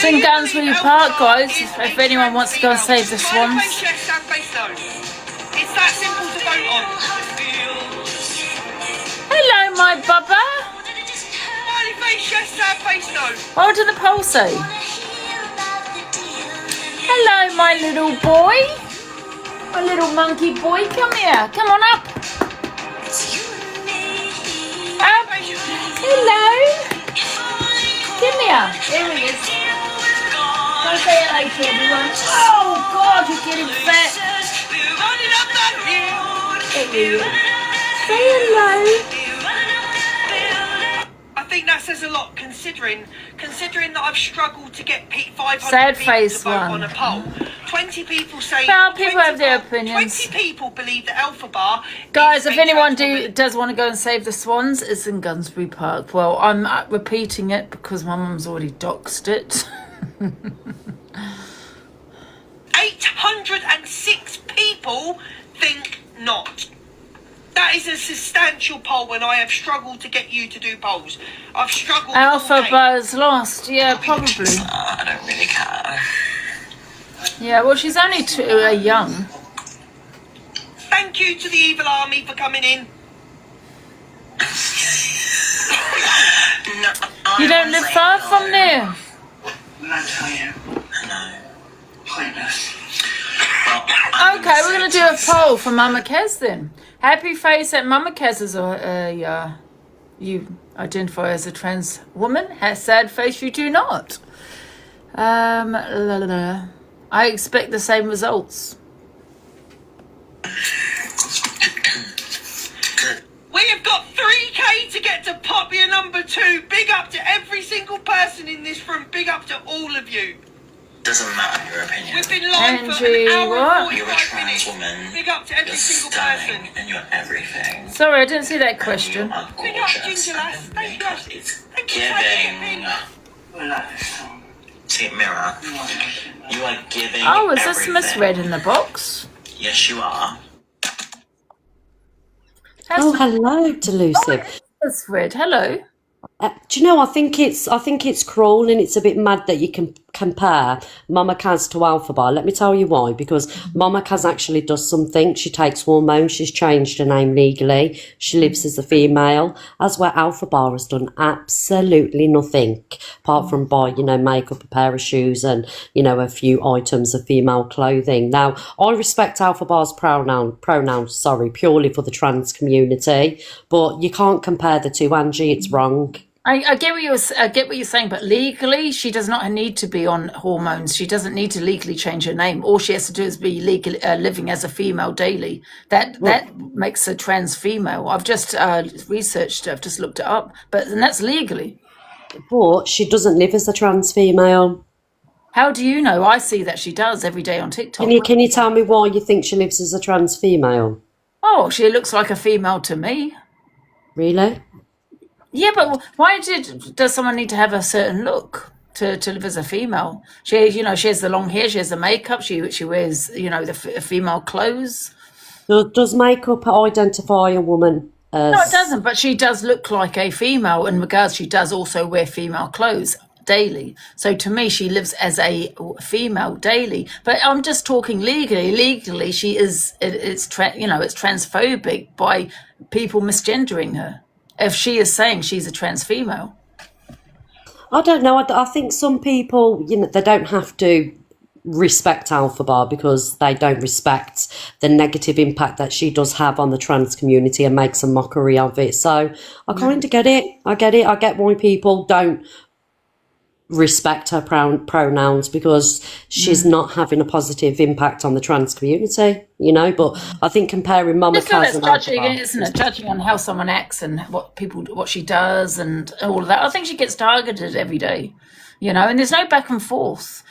It's in Gunsbury Park, guys, if anyone wants to go and save the swans. It's that simple to vote on. Hello, my bubba. Smiley face yes, sad face no. What did the poll say? Hello, my little boy. My little monkey boy. Come here. Come on up. Up. Hello. Come here. Here he is. Go say hello to everyone. Oh, God, you're getting fat. There he is. Say hello. I think that says a lot, considering that I've struggled to get 500 Sad people face to vote one. on a poll. 20 people say. Well, people have their opinions. 20 people believe that Elphaba. Guys, if anyone does want to go and save the swans, it's in Gunsbury Park. Well, I'm repeating it because my mum's already doxed it. 806 people think not. That is a substantial poll when I have struggled to get you to do polls. I've struggled. Elphaba's lost, yeah, probably. I don't really care. Yeah, well, she's only too young. Thank you to the evil army for coming in. You don't live far from there. I tell you. No. Pointless. Okay, we're going to do a poll for Mama Kez then. Happy face at Mama Kez is you identify as a trans woman. Sad face you do not. I expect the same results. We have got 3K to get to popular number 2. Big up to every single person in this room. Big up to all of you. Doesn't matter your opinion. We've been live for Angie, an hour and You're a 45 trans minutes. woman. Big up to every You're single stunning person. and you're everything. Sorry, I didn't see that question. You are Big up gorgeous. Ginger Lass. And Thank you. makeup is Thank you for having giving. See, Mirror, you are giving. Oh, is this everything. misread in the box? Yes, you are. Oh, hello, Delusive. Misread. Hello. Do you know? I think it's cruel and it's a bit mad that you can compare Mama Kaz to Elphaba. Let me tell you why. Because Mama Kaz actually does something. She takes hormones. She's changed her name legally. She lives as a female. As where Elphaba has done absolutely nothing apart from buy makeup, a pair of shoes, and a few items of female clothing. Now I respect Elphaba's pronouns. Sorry, purely for the trans community, but you can't compare the two, Angie. It's wrong. I get what you're saying, but legally, she does not need to be on hormones. She doesn't need to legally change her name. All she has to do is be legally living as a female daily. That makes her trans female. I've just researched. I've just looked it up, and that's legally. But she doesn't live as a trans female. How do you know? I see that she does every day on TikTok. Can you tell me why you think she lives as a trans female? Oh, she looks like a female to me. Really? Yeah, but why does someone need to have a certain look to live as a female? She has the long hair, she has the makeup, she wears the female clothes. Does makeup identify a woman as... No, it doesn't. But she does look like a female in regards. She does also wear female clothes daily. So to me, she lives as a female daily. But I'm just talking legally. Legally, she is. It's transphobic by people misgendering her. If she is saying she's a trans female. I don't know. I think some people, they don't have to respect Elphaba because they don't respect the negative impact that she does have on the trans community and makes a mockery of it. So I kind of get it. I get why people don't respect her pronouns because she's not having a positive impact on the trans community, but I think comparing Mama Kaz and Elphaba, isn't it? Judging on how someone acts and what she does and all of that. I think she gets targeted every day, and there's no back and forth.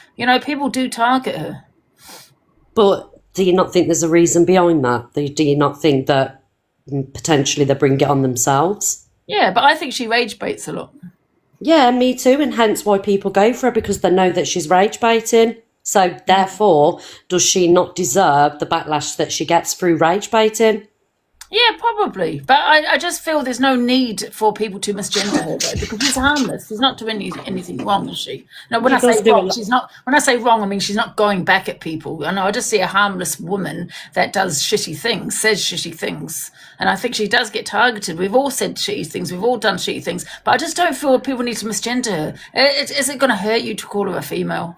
People do target her. But do you not think there's a reason behind that? Do you not think that potentially they bring it on themselves? Yeah, but I think she rage baits a lot. Yeah, me too, and hence why people go for her, because they know that she's rage baiting. So therefore, does she not deserve the backlash that she gets through rage baiting? Yeah, probably. But I just feel there's no need for people to misgender her though, because she's harmless. She's not doing anything wrong, is she? No, when She I say does do a wrong, lot. she's not. When I say wrong, I mean she's not going back at people. I know. I just see a harmless woman that does shitty things, says shitty things, and I think she does get targeted. We've all said shitty things. We've all done shitty things, but I just don't feel people need to misgender her. Is it going to hurt you to call her a female?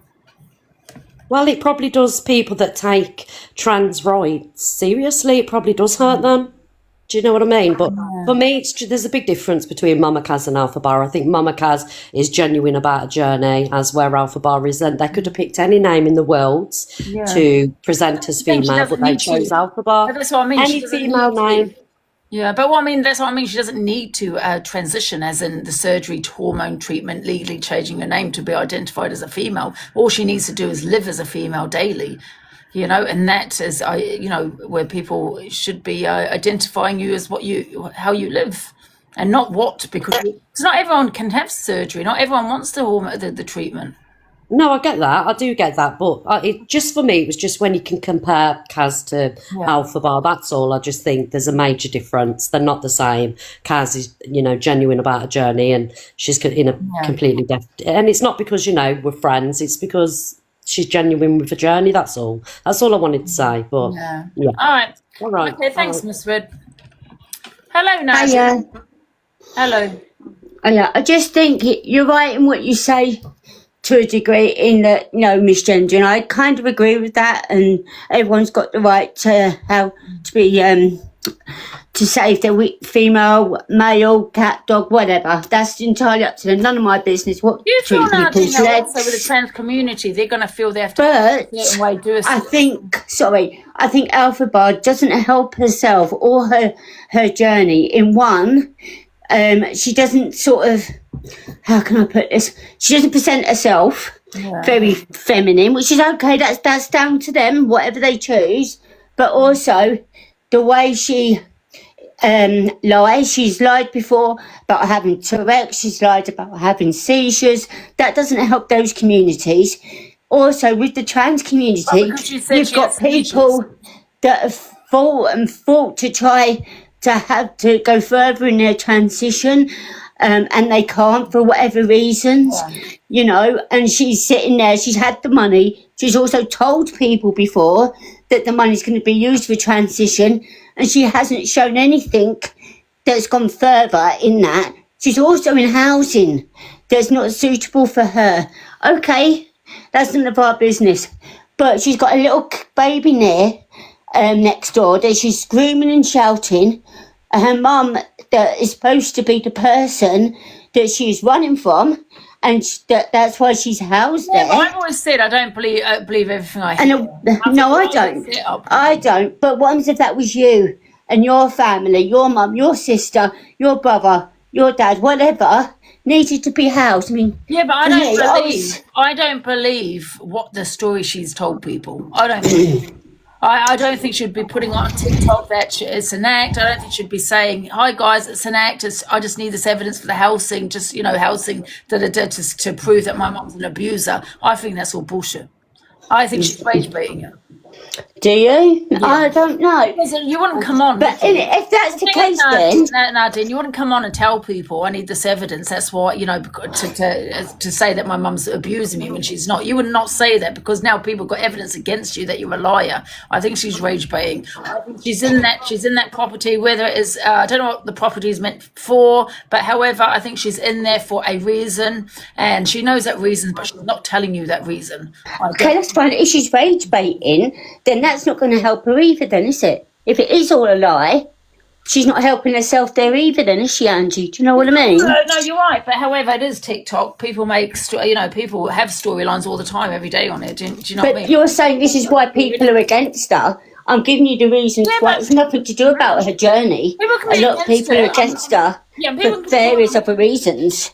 Well, it probably does people that take trans rights seriously. It probably does hurt them. Do you know what I mean? But for me, there's a big difference between Mama Kaz and Elphaba. I think Mama Kaz is genuine about a journey, as where Elphaba isn't. They could have picked any name in the world to present as think she female, but doesn't they need to. chose Elphaba. But that's what I mean. She Any doesn't female need to. name. Yeah, but what I mean, that's what I mean. She doesn't need to transition, as in the surgery, hormone treatment, legally changing her name to be identified as a female. All she needs to do is live as a female daily, and that is, where people should be identifying you as how you live, and not what, because not everyone can have surgery. Not everyone wants the treatment. No, I get that. I do get that. But just for me, it was just when you can compare Kaz to Elphaba, that's all. I just think there's a major difference. They're not the same. Kaz is, genuine about her journey, and she's in a completely deaf. And it's not because, we're friends. It's because she's genuine with her journey. That's all. That's all I wanted to say. But Yeah. yeah. All right. Okay, thanks, Miss Red. Hello, Nadia. Hiya. Hello. Yeah, I just think you're right in what you say to a degree in that, misgendering. I kind of agree with that, and everyone's got the right to be to say if they're female, male, cat, dog, whatever. That's entirely up to them. None of my business. What You feel treat now, people's also legs. with the trans community, they're going to feel they have to But do a certain way, do a I certain think Elphaba doesn't help herself or her journey in one. She doesn't sort of, how can I put this? She doesn't present herself very feminine, which is okay. That's down to them, whatever they choose. But also the way she lies. She's lied before about having Tourette's. She's lied about having seizures. That doesn't help those communities. Also, with the trans community, because you said you've she got has seizures. people that have fought to try to have to go further in their transition, and they can't for whatever reasons, and she's sitting there, she's had the money, she's also told people before that the money's going to be used for transition, and she hasn't shown anything that's gone further in that. She's also in housing that's not suitable for her. Okay, that's none of our business, but she's got a little baby there next door that she's screaming and shouting. Her mum, that is supposed to be the person that she's running from, and that's why she's housed there. But I've always said I don't believe everything I hear. No, I don't. I don't. But what happens if that was you and your family, your mum, your sister, your brother, your dad, whatever, needed to be housed? I mean, Yeah, but I don't believe what the story she's told people. I don't believe. I don't think she'd be putting on TikTok that it's an act. I don't think she'd be saying, "Hi guys, it's an act. I just need this evidence for the housing, housing to prove that my mum's an abuser." I think that's all bullshit. I think she's rage baiting her. do you? I don't know. Listen, you wouldn't come on. But if that's the case, then Nadine, you wouldn't come on and tell people I need this evidence. That's why, to say that my mum's abusing me when she's not. You would not say that, because now people got evidence against you that you're a liar. I think she's rage baiting. I think she's in that property, whether it is I don't know what the property is meant for, but however, I think she's in there for a reason, and she knows that reason, but she's not telling you that reason. okay, that's fine. If she's rage baiting, then that's not going to help her either, then, is it? If it is all a lie, she's not helping herself there either, then, is she, Angie? Do you know what I mean? No, you're right. But however, it is TikTok. People people have storylines all the time, every day on it. Do you know what I mean? But you're saying this is why people are against her. I'm giving you the reasons why. It's nothing to do about her journey. A lot of people are against her for various other reasons.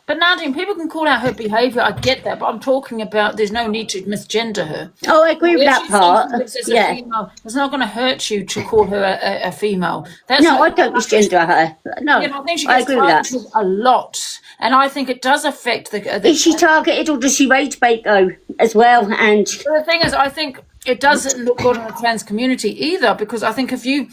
But Nadine, people can call out her behaviour. I get that, but I'm talking about there's no need to misgender her. Oh, I agree with that part. Yeah. Female, it's not going to hurt you to call her a female. I don't misgender her. No, I think she I gets agree with that. targeted a lot, and I think it does affect the. Is she targeted, or does she rage bait though as well? And the thing is, I think it doesn't look good on the trans community either, because I think if you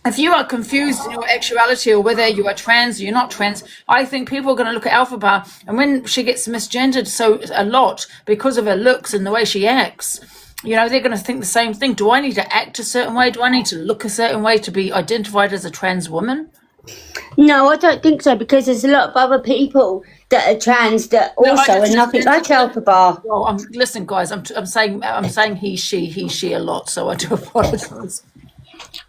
if you are confused in your actuality or whether you are trans or you're not trans, I think people are going to look at Elphaba, and when she gets misgendered so a lot because of her looks and the way she acts, you know, they're going to think the same thing. Do I need to act a certain way? Do I need to look a certain way to be identified as a trans woman? No, I don't think so, because there's a lot of other people that are trans that also are nothing like Elphaba. Well, listen, guys, I'm saying he, she a lot, so I do apologise.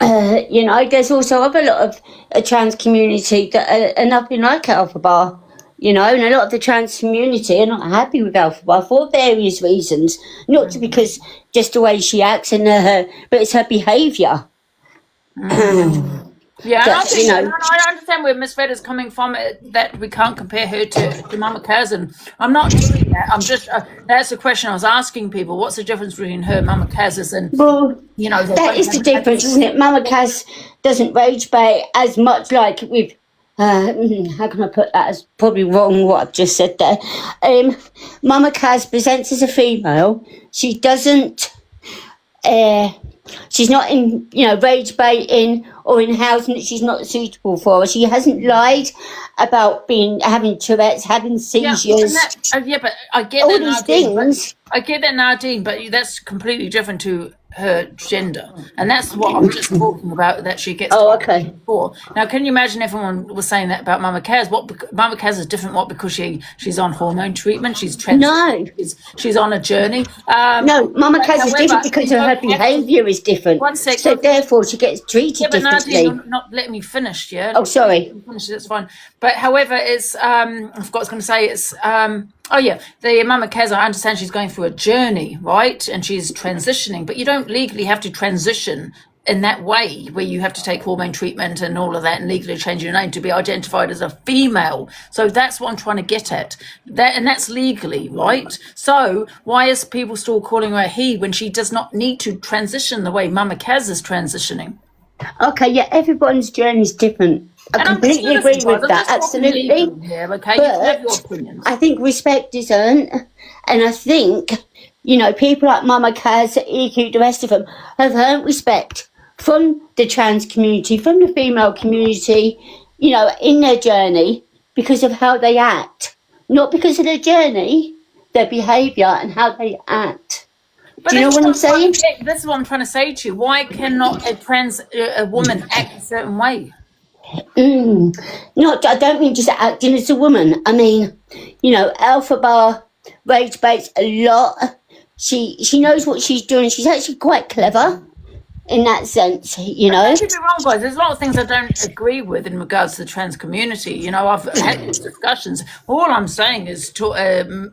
You know, there's also other lot of a trans community that are nothing like Elphaba. You know, and a lot of the trans community are not happy with Elphaba for various reasons, not because just the way she acts and but it's her behaviour. Yeah, and I think, you know, I understand where Miss Red is coming from, that we can't compare her to Mama Kaz. I'm not doing that. I'm just, that's the question I was asking people. What's the difference between her, Mama Kaz, and, well, you know, that is the difference, isn't it? Mama Kaz doesn't rage bait as much, like with, how can I put that? It's probably wrong what I've just said there. Mama Kaz presents as a female. She doesn't, she's not in, you know, rage baiting or in housing that she's not suitable for. She hasn't lied about having Tourette's, having seizures. Yeah, but I get all that, these Nadine, things. I get that, Nadine, but that's completely different to her gender, and that's what I'm just talking about. That she gets. Oh, okay. For. Now, can you imagine if everyone was saying that about Mama Kaz? Mama Kaz is different. What, because she's on hormone treatment? She's trans. No. She's on a journey. No, Mama Kaz is different because her behaviour is different. One second. So therefore, she gets treated differently. Nadine, you're not letting me finish. Yeah. Oh, sorry. Finish, that's fine. But however, it's I forgot what I was going to say. It's oh yeah, the Mama Kaz, I understand she's going through a journey, right? And she's transitioning, but you don't legally have to transition in that way, where you have to take hormone treatment and all of that and legally change your name to be identified as a female. So that's what I'm trying to get at. And that's legally, right? So why is people still calling her he when she does not need to transition the way Mama Kaz is transitioning? Okay, yeah, everyone's journey is different. I completely agree with that, absolutely. Here, okay? You have your opinions. I think respect is earned, and I think, you know, people like Mama Kaz, EQ, the rest of them have earned respect from the trans community, from the female community, you know, in their journey because of how they act. Not because of their journey, their behaviour and how they act. Do you know what I'm saying? This is what I'm trying to say to you. Why cannot a woman act a certain way? No, I don't mean just acting as a woman. I mean, you know, Elphaba rage baits a lot. She knows what she's doing. She's actually quite clever in that sense, you know. Don't get me wrong, guys. There's a lot of things I don't agree with in regards to the trans community. You know, I've had these discussions. All I'm saying is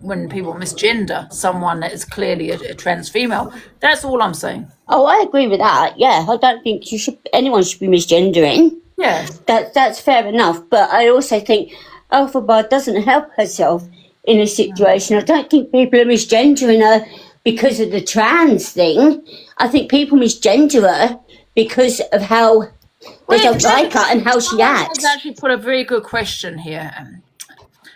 when people misgender someone that is clearly a trans female, that's all I'm saying. Oh, I agree with that. Yeah, I don't think anyone should be misgendering. Yeah. That's fair enough. But I also think Elphaba doesn't help herself in a situation. I don't think people are misgendering her because of the trans thing. I think people misgender her because of how they don't like her and how she acts. Someone has actually put a very good question here.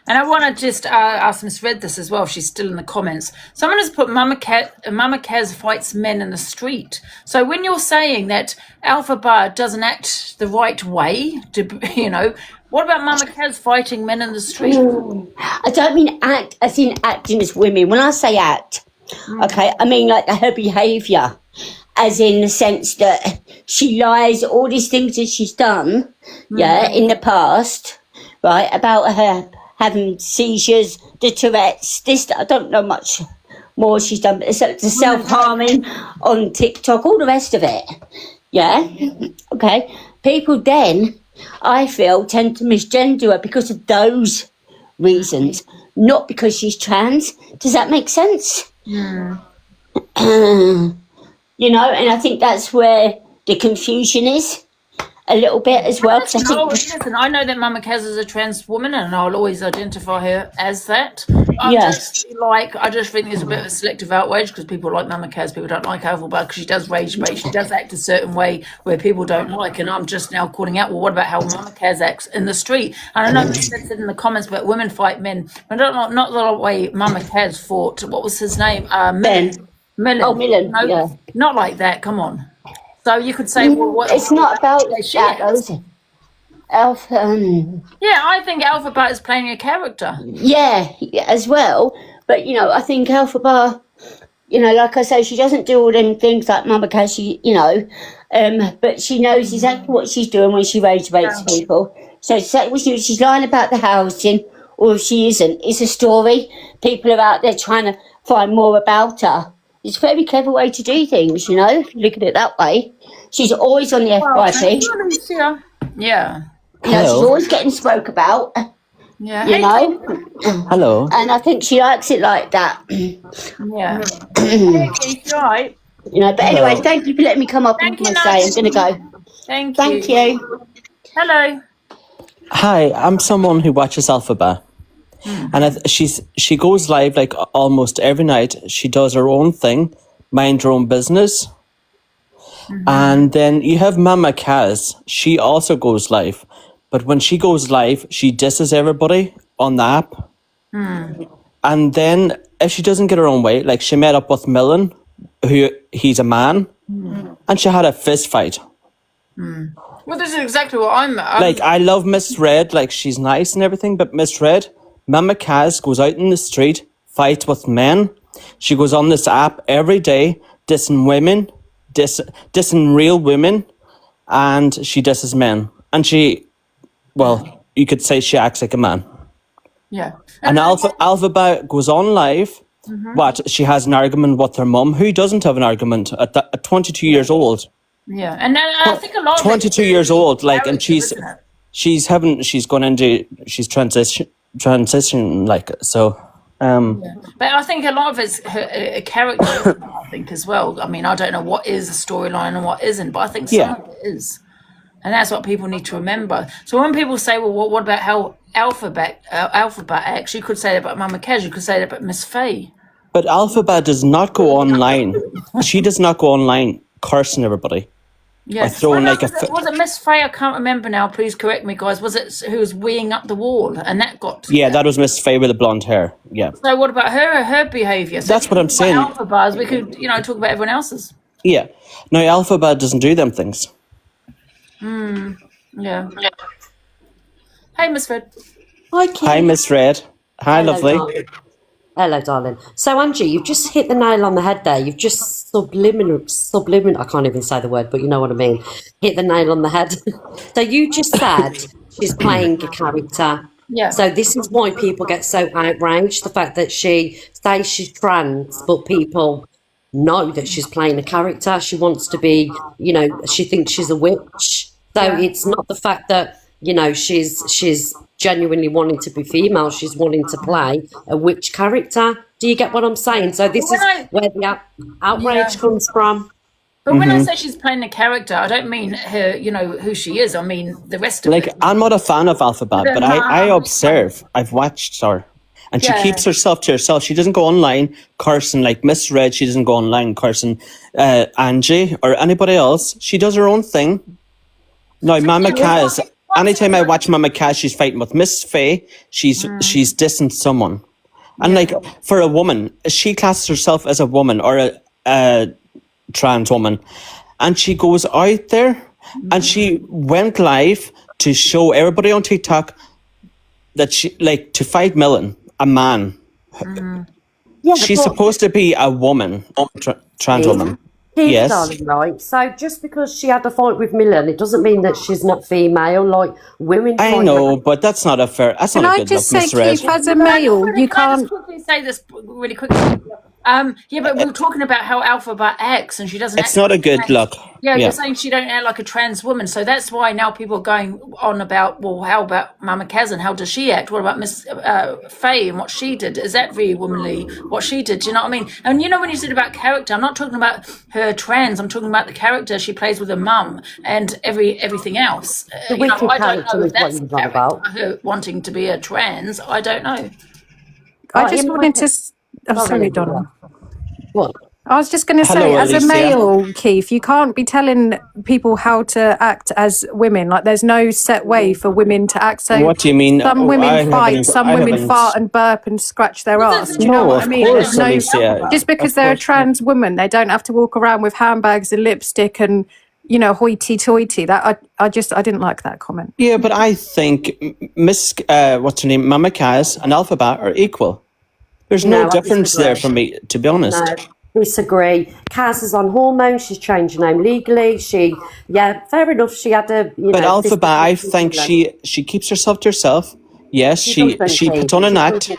And I want to just ask Miss Red this as well, if she's still in the comments. Someone has put Mama Kaz fights men in the street. So when you're saying that Elphaba doesn't act the right way, you know, what about Mama Kaz fighting men in the street? I don't mean act as in acting as women. When I say act, okay, I mean like her behaviour, as in the sense that she lies, all these things that she's done, yeah, in the past, right, about her having seizures, the Tourette's, this, I don't know much more she's done, but the self-harming on TikTok, all the rest of it, yeah, okay. People then, I feel, tend to misgender her because of those reasons, not because she's trans. Does that make sense? Yeah. You know, and I think that's where the confusion is a little bit as well. Listen, I know that Mama Kaz is a trans woman and I'll always identify her as that. I just think there's a bit of a selective outrage because people like Mama Kaz, people don't like Elphaba because she does rage bait, she does act a certain way where people don't like, and I'm just now calling out, well, what about how Mama Kaz acts in the street? And I know Miss Red said in the comments, but women fight men. But not the way Mama Kaz fought, what was his name? Ben. Millen. Oh, Millen, No, yeah. not like that, come on. So you could say, well, what? It's not about she that, though, is. is it? Elf, Yeah, I think Elphaba is playing a character. yeah, as well. But, you know, I think Elphaba, you know, like I say, she doesn't do all them things like Mama Cass, you know, but she knows exactly what she's doing when she rage baits people. So exactly what she's lying about the housing, or if she isn't, it's a story. People are out there trying to find more about her. It's a very clever way to do things, you know, if you look at it that way. She's always on the FYP. Yeah. You know, she's Hello. always getting spoke about, Yeah. you Hey, know. Hello. And I think she likes it like that. Yeah. Hey, Keith, you all right? You know, but Hello. anyway, thank you for letting me come up Thank with you, my say. I'm going to go. Thank Thank you. you. Hello. Hi, I'm someone who watches Elphaba, and she goes live like almost every night. She does her own thing, mind her own business, and then you have Mama Kaz. She also goes live, but when she goes live, she disses everybody on the app, and then if she doesn't get her own way, like she met up with Millen, who he's a man, and she had a fist fight. Well, this is exactly what I'm Like, I love Miss Red, like, she's nice and everything, but Miss Red, Mama Kaz goes out in the street, fights with men. She goes on this app every day, dissing women, dissing real women, and she disses men. And she, well, you could say she acts like a man. yeah. And Elphaba goes on live, what, she has an argument with her mum. Who doesn't have an argument at 22 years old? Yeah. And then I think a lot of 22 years old, like, and character, isn't it? she's transition, like, so, But I think a lot of it's her character, I think, as well. I mean, I don't know what is a storyline and what isn't, but I think some Yeah. of it is. And that's what people need to remember. So when people say, well, what about how Elphaba acts, you could say that about Mama Kaz, you could say that about Miss Faye. but Elphaba does not go online. She does not go online cursing everybody. Yeah. Or throwing like was it Miss Faye? I can't remember now. Please correct me, guys. Was it who was weeing up the wall and that got? Yeah, that was Miss Faye with the blonde hair. Yeah. So what about her behaviour? So That's what I'm saying. Elphaba's, we could, talk about everyone else's. Yeah. Now, Elphaba doesn't do them things. Yeah. Hey, Miss Fred. Hi, Kim. Hi, Miss Red. Hi, Hello, lovely. darling. Hello, darling. So, Angie, you've just hit the nail on the head there. You've just subliminal, I can't even say the word, but you know what I mean. Hit the nail on the head. So you just said she's playing a character. Yeah. So this is why people get so outraged, the fact that she says she's trans, but people know that she's playing a character. She wants to be, she thinks she's a witch. So it's not the fact that, she's genuinely wanting to be female. She's wanting to play a witch character. Do you get what I'm saying? So this is where the outrage comes from. But when I say she's playing a character, I don't mean her, who she is. I mean the rest of Like, it. I'm not a fan of Elphaba, but I observe. I've watched her. And she keeps herself to herself. She doesn't go online cursing like Miss Red. She doesn't go online cursing Angie or anybody else. She does her own thing. No, Mama Kaz. Anytime I watch Mama Kaz, she's fighting with Miss Faye. She's dissing someone. And like, for a woman, she classes herself as a woman or a trans woman. And she goes out there and she went live to show everybody on TikTok that she, like, to fight Millen, a man. Yeah, She's supposed to be a woman, trans woman. Yes. Darling, right? So just because she had a fight with Millen, it doesn't mean that she's not female. Like women. I know, but that's not a fair. That's Can not a I good just look, say, Miss Red. Keith, as a male, you Can I can't. just quickly say this really quickly? Yeah, but we were talking about how Elphaba acts, and she doesn't. It's not a good look. Yeah, you're saying she don't act like a trans woman, so that's why now people are going on about, well, how about Mama Kaz and how does she act? What about Miss Faye and what she did? Is that really womanly? What she did? Do you know what I mean? And when you said about character, I'm not talking about her trans. I'm talking about the character she plays with her mum and everything else. The I don't character know is if what that's you're on about. her wanting to be a trans. I don't know. I just in my wanted to. Sorry, Sorry, Donna. What? I was just going to say, Hello, as a Alicia. male, Keith, you can't be telling people how to act as women. Like, there's no set way for women to act. So What do you mean? some I women fight, haven't- some I women haven't- fart and burp and scratch their ass. Do you know No, what I of mean? course, There's no, Alicia. just because Of they're a course. trans woman, they don't have to walk around with handbags and lipstick and hoity-toity. That I didn't like that comment. Yeah, but I think Miss, what's her name, Mama Kaz and Elphaba are equal. There's no No, I difference there for disagree. me, to be honest. No, disagree. Kaz is on hormones. She's changed her name legally. Fair enough. She had a, But this Elphaba, I think she keeps herself to herself. Yes, she puts on an act,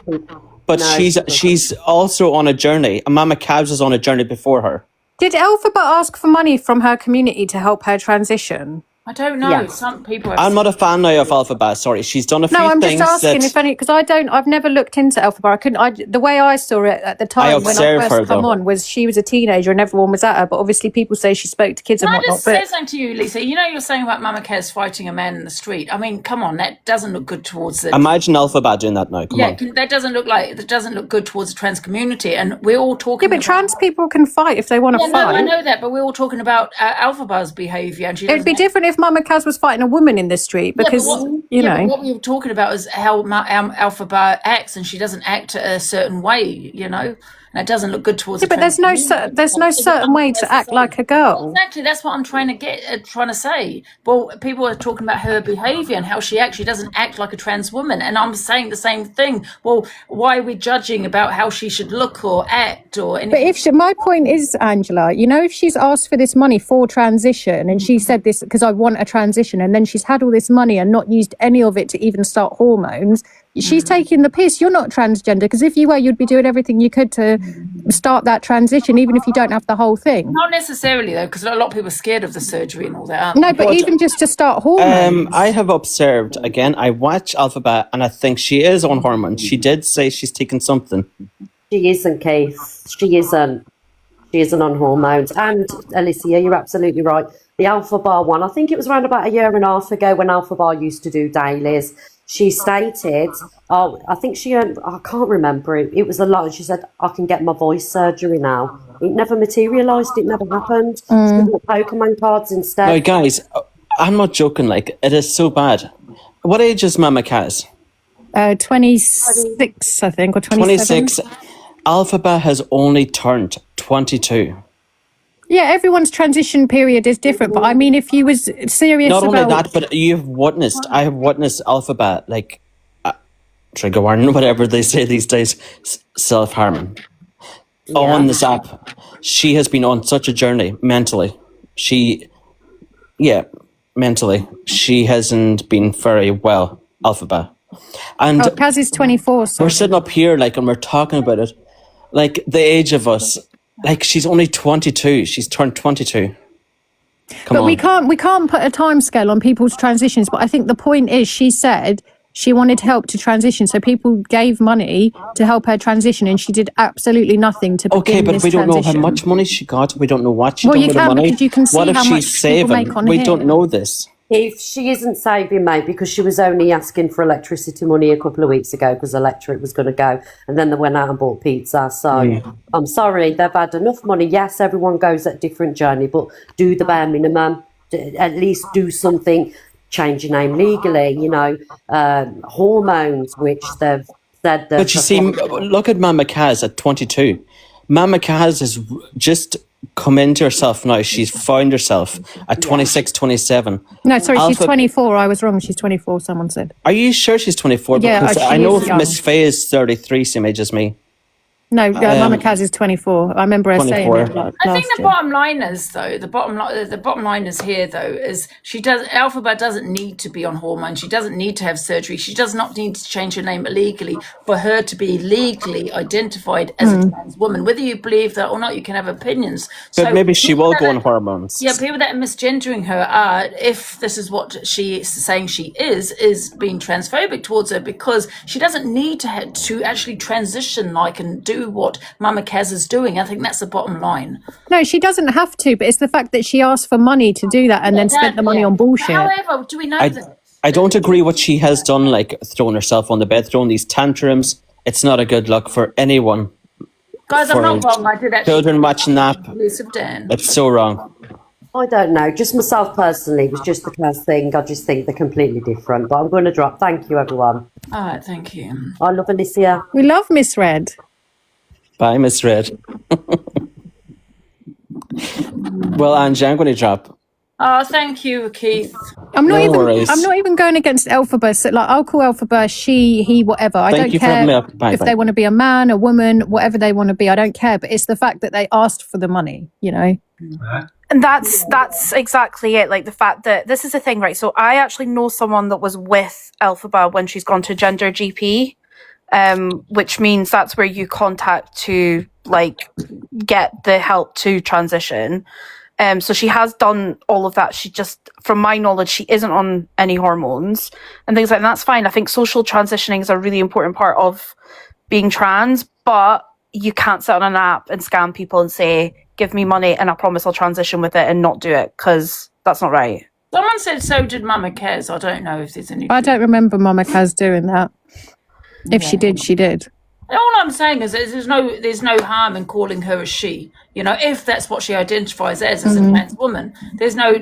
but No, she doesn't. she's also on a journey. And Mama Kaz is on a journey before her. Did Elphaba ask for money from her community to help her transition? I don't know. Yes. Some people have I'm not a fan now of Elphaba. Sorry, she's done a few No, I'm things just asking that if any, because I've never looked into Elphaba. The way I saw it at the time when I observe first her, come though. on was she was a teenager and everyone was at her. But obviously, people say she spoke to kids and Can I whatnot. just say But something to you, Lisa? You know, you're saying about Mama Kez fighting a man in the street. I mean, come on, that doesn't look good towards the. imagine Elphaba doing that now. Come on. That doesn't look good towards the trans community, and we're all talking. but trans people can fight if they want to Yeah, no, I fight. know that, but we're all talking about Alphaba's behaviour, and she. It'd be different if Mama Kaz was fighting a woman in the street because but what we were talking about is how Elphaba acts, and she doesn't act a certain way, and it doesn't look good towards. Yeah, but there's no certain way to act like a girl. Exactly, that's what I'm trying to say. Well, people are talking about her behaviour and how she actually doesn't act like a trans woman, and I'm saying the same thing. Well, why are we judging about how she should look or act or anything? But my point is, Angela, if she's asked for this money for transition and she said this because I want a transition, and then she's had all this money and not used any of it to even start hormones, she's taking the piss. You're not transgender, because if you were, you'd be doing everything you could to start that transition, even if you don't have the whole thing. Not necessarily, though, because a lot of people are scared of the surgery and all that. Aren't No, they? but even just to start hormones. I have observed, again, I watch Elphaba and I think she is on hormones. She did say she's taken something. She isn't, Keith. She isn't. She isn't on hormones. And Alicia, you're absolutely right. The Elphaba one, I think it was around about a year and a half ago when Elphaba used to do dailies. She stated, I think I can't remember it. It was a lot. She said, I can get my voice surgery now. It never materialised. It never happened. She got Pokemon cards instead. Now, guys, I'm not joking. Like, it is so bad. What age is Mama Kaz? 26, I think, or 27. 26. Elphaba has only turned 22. Yeah, everyone's transition period is different. But I mean, if you was serious Not about... only that, but I have witnessed Elphaba, like, trigger warning, whatever they say these days, self-harming. On this app. She has been on such a journey mentally. Mentally. She hasn't been very well, Elphaba. And Kaz is 24, so... we're sitting up here, like, and we're talking about it. Like, the age of us. Like, she's only 22. She's turned 22. Come on. we can't put a time scale on people's transitions. But I think the point is, she said she wanted help to transition, so people gave money to help her transition, and she did absolutely nothing to begin Okay, but this we don't know transition. how much money she got. We don't know what she Well, done you with the can, money. because you can see what if how she's much people saving? make on We here. don't know this. If she isn't saving, mate, because she was only asking for electricity money a couple of weeks ago because electric was going to go, and then they went out and bought pizza. So I'm sorry, they've had enough money. Yes, everyone goes at a different journey, but do the bare minimum. At least do something. Change your name legally. Hormones, which they've said that. But you see, look at Mama Kaz at 22. Mama Kaz has just come into herself now. She's found herself at 26, 27. No, sorry, she's Alpha- 24. I was wrong. She's 24, someone said. Are you sure she's 24? Yeah, Because she I know is young. Miss Faye is 33, same age as me. No, Mama Kaz is 24. I remember her saying 24. it last I think the year. bottom line is, though, the bottom line is here, though, is Elphaba doesn't need to be on hormones. She doesn't need to have surgery. She does not need to change her name legally for her to be legally identified as a trans woman. Whether you believe that or not, you can have opinions. But maybe she people will that go on are- hormones. Yeah, people that are misgendering her are, if this is what she is saying she is being transphobic towards her, because she doesn't need to actually transition like and do what Mama Kaz is doing. I think that's the bottom line. No, she doesn't have to, but it's the fact that she asked for money to do that and then spent the money on bullshit. However, do we know that? I don't agree what she has done, like throwing herself on the bed, throwing these tantrums. It's not a good look for anyone. Guys, I'm for not wrong. I did actually. Children watching that, Exclusive Dan. it's so wrong. I don't know. Just myself personally, it was just the class thing. I just think they're completely different. But I'm going to drop. Thank you, everyone. All right, thank you. I love Alicia. We love Miss Red. Bye, Miss Red. Well, Angie, I'm going to drop. Oh, thank you, Keith. I'm not No even. worries. I'm not even going against Elphaba. So, like, I'll call Elphaba she, he, whatever. I Thank don't you for having care me up. Bye, if bye. they want to be a man, a woman, whatever they want to be. I don't care. But it's the fact that they asked for the money. You know. And that's exactly it. Like the fact that this is the thing, right? So I actually know someone that was with Elphaba when she's gone to Gender GP, which means that's where you contact to like get the help to transition. So she has done all of that. She just, from my knowledge, she isn't on any hormones and things like that. And that's fine. I think social transitioning is a really important part of being trans, but you can't sit on an app and scam people and say, give me money and I promise I'll transition with it and not do it, because that's not right. Someone said so did Mama Cares. I don't know if there's any. I don't remember Mama Kaz doing that. If she did, she did. All I'm saying is there's no harm in calling her a she. You know, if that's what she identifies as a trans woman, there's no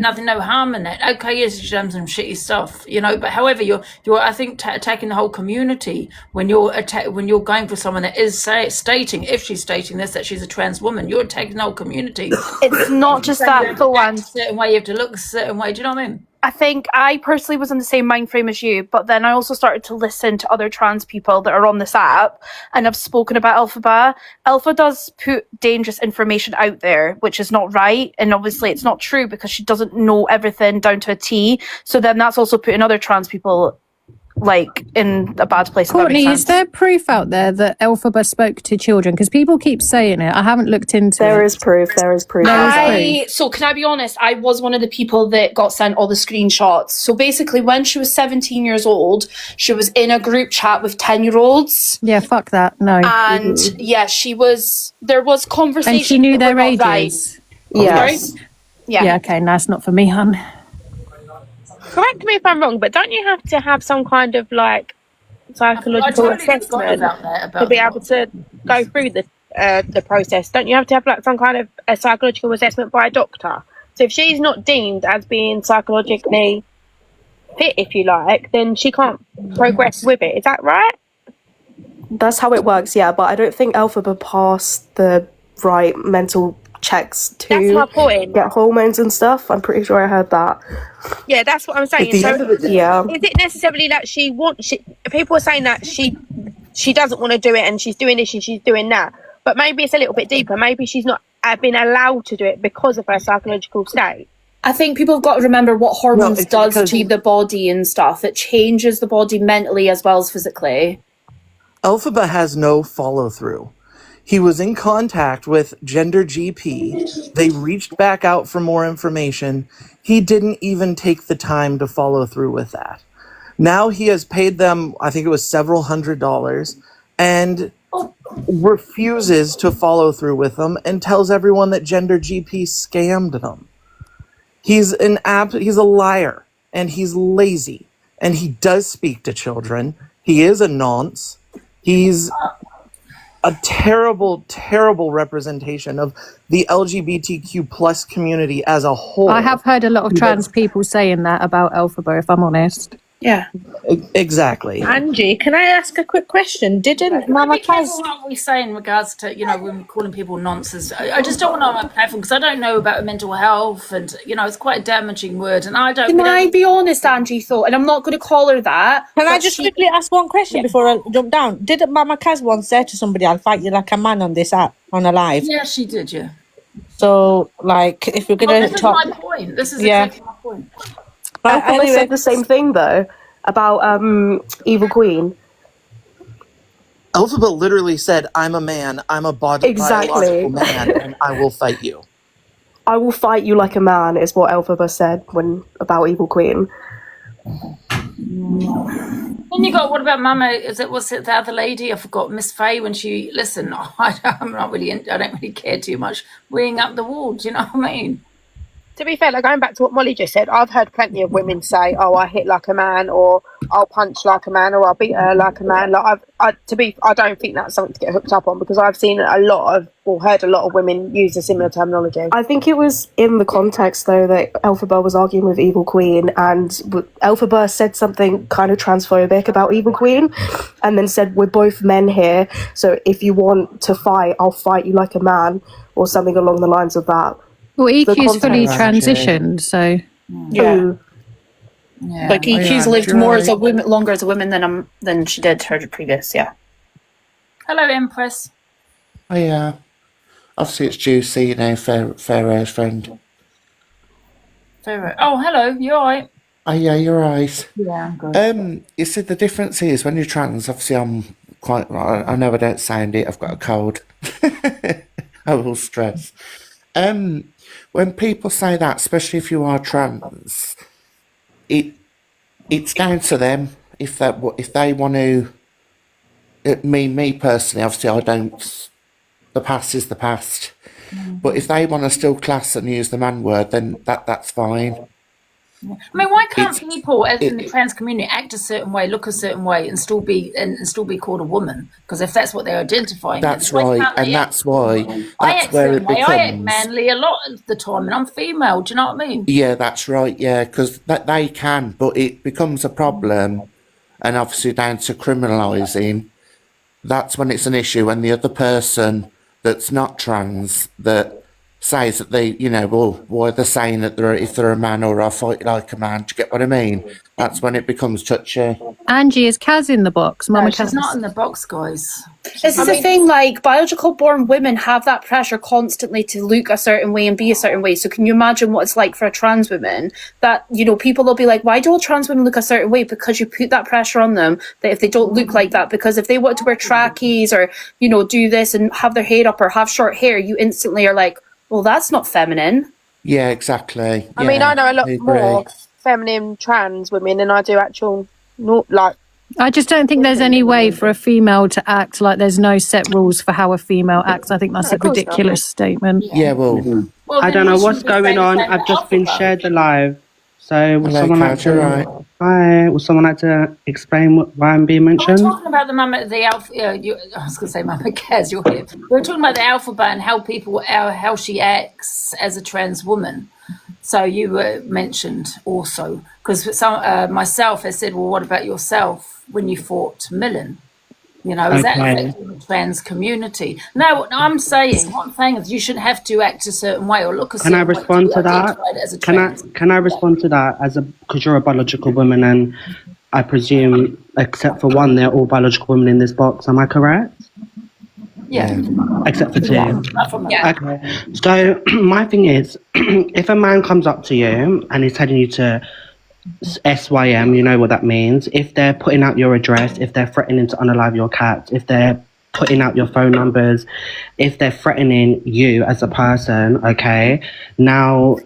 harm in that. Okay, yes, she's done some shitty stuff, you know. But however, you're I think attacking the whole community when you're going for someone that is stating, if she's stating this, that she's a trans woman, you're attacking the whole community. It's not just that, though, and a certain way, you have to look a certain way. Do you know what I mean? I think I personally was in the same mind frame as you, but then I also started to listen to other trans people that are on this app and have spoken about Elphaba. Elpha does put dangerous information out there, which is not right. And obviously it's not true because she doesn't know everything down to a T. So then that's also putting other trans people like in a bad place. Courtney, is there proof out there that Elphaba spoke to children? Because people keep saying it. I haven't looked into it. There is proof. So can I be honest? I was one of the people that got sent all the screenshots. So basically when she was 17 years old, she was in a group chat with 10-year-olds. Yeah, fuck that. No. And yeah, there was conversation. And she knew their ages. Right. Yes. Yeah. Okay, no, it's not for me, hun. Correct me if I'm wrong, but don't you have to have some kind of like psychological assessment to be able to go through the process? Don't you have to have like some kind of a psychological assessment by a doctor? So if she's not deemed as being psychologically fit, if you like, then she can't progress with it. Is that right? That's how it works, yeah. But I don't think Elphaba passed the right mental checks to That's my point. get hormones and stuff. I'm pretty sure I heard that. Yeah, that's what I'm saying. At the end of the day, yeah. Is it necessarily that people are saying that she doesn't want to do it and she's doing this and she's doing that, but maybe it's a little bit deeper. Maybe she's not been allowed to do it because of her psychological state. I think people have got to remember what hormones does to the body and stuff. It changes the body mentally as well as physically. Elphaba has no follow through. He was in contact with Gender GP. They reached back out for more information. He didn't even take the time to follow through with that. Now he has paid them, I think it was several $100s, and refuses to follow through with them and tells everyone that Gender GP scammed them. He's a liar, and he's lazy, and he does speak to children. He is a nonce. He's a terrible, terrible representation of the LGBTQ plus community as a whole. I have heard a lot of trans people saying that about Elphaba, if I'm honest. Yeah. Exactly. Angie, can I ask a quick question? Didn't Mama Kaz... What we say in regards to, you know, when we're calling people nonsense, I just don't want to on my platform because I don't know about mental health and, you know, it's quite a damaging word and I don't... Can I be honest, Angie, though? And I'm not going to call her that. Can I just quickly ask one question before I jump down? Didn't Mama Kaz once say to somebody, I'll fight you like a man on this app, on a live? Yeah, she did, yeah. So, like, if you're going to talk... This is my point. This is exactly my point. Elphaba said the same thing, though, about Evil Queen. Elphaba literally said, I'm a man, I'm a biological man, and I will fight you. I will fight you like a man, is what Elphaba said about Evil Queen. Then you got, what about Mama, was it the other lady? I forgot, Miss Faye, when she, listen, I don't really care too much, weighing up the wall, do you know what I mean? To be fair, like going back to what Molly just said, I've heard plenty of women say, "Oh, I hit like a man," or "I'll punch like a man," or "I'll beat her like a man." Like I don't think that's something to get hooked up on because I've seen heard a lot of women use a similar terminology. I think it was in the context though that Elphaba was arguing with Evil Queen, and Elphaba said something kind of transphobic about Evil Queen, and then said, "We're both men here, so if you want to fight, I'll fight you like a man," or something along the lines of that. Well, The EQ is fully context. transitioned, so Yeah. Yeah. Like EQ's lived you're more right. as a woman, longer as a woman than she did her previous. Yeah. Hello, Empress. Oh yeah. Obviously it's Juicy, you know, Pharaoh's friend. Oh, hello. You all right? Oh yeah, you're right. Yeah, I'm good. You see the difference is when you're trans, obviously I know I don't sound it, I've got a cold. I will stress. When people say that, especially if you are trans, it's down to them if they want to. Me personally, obviously, I don't. The past is the past, but if they want to still class and use the man word, then that's fine. I mean, why can't It's people in the it. trans community act a certain way, look a certain way, and still be called a woman? Because if that's what they're identifying as, That's why right, can't and they act? that's why. I That's act a where certain it way. I act becomes. manly a lot of the time, and I'm female. Do you know what I mean? Yeah, that's right. Yeah, because they can, but it becomes a problem, and obviously down to criminalising. That's when it's an issue when the other person that's not trans that says that they, well, why they're saying that if they're a man or I fight like a man. Do you get what I mean? That's when it becomes touchy. Angie, is Kaz in the box? No, Mama she's Kaz. not in the box, guys. This is the thing, like, biological born women have that pressure constantly to look a certain way and be a certain way. So can you imagine what it's like for a trans woman that, people will be like, why do all trans women look a certain way? Because you put that pressure on them that if they don't look like that, because if they want to wear trackies or, do this and have their hair up or have short hair, you instantly are like, well, that's not feminine. Yeah, exactly. I mean, I know a lot I more agree. feminine trans women than I do actual, not like. I just don't think there's any way for a female to act like there's no set rules for how a female acts. I think that's a ridiculous statement. Yeah, well, I don't know what's going on. I've just been shared the live. So would hello, someone like Kat, you're to right. hi? Would someone like to explain why I'm being We're mentioned? talking about the mama, the alpha. I was going to say Mama Kaz, you're here. We're talking about the Elphaba and how she acts as a trans woman. So you were mentioned also because myself has said, well, what about yourself when you fought Millen? Is that affecting the trans community? No, what I'm saying is you shouldn't have to act a certain way or look a certain way. Can I respond to that? Can I respond to that because you're a biological woman and I presume, except for one, they're all biological women in this box. Am I correct? Yeah. Except for two. Yeah. Okay. So my thing is, if a man comes up to you and he's telling you to SYM, you know what that means. If they're putting out your address, if they're threatening to unalive your cat, if they're putting out your phone numbers, if they're threatening you as a person, okay? Now,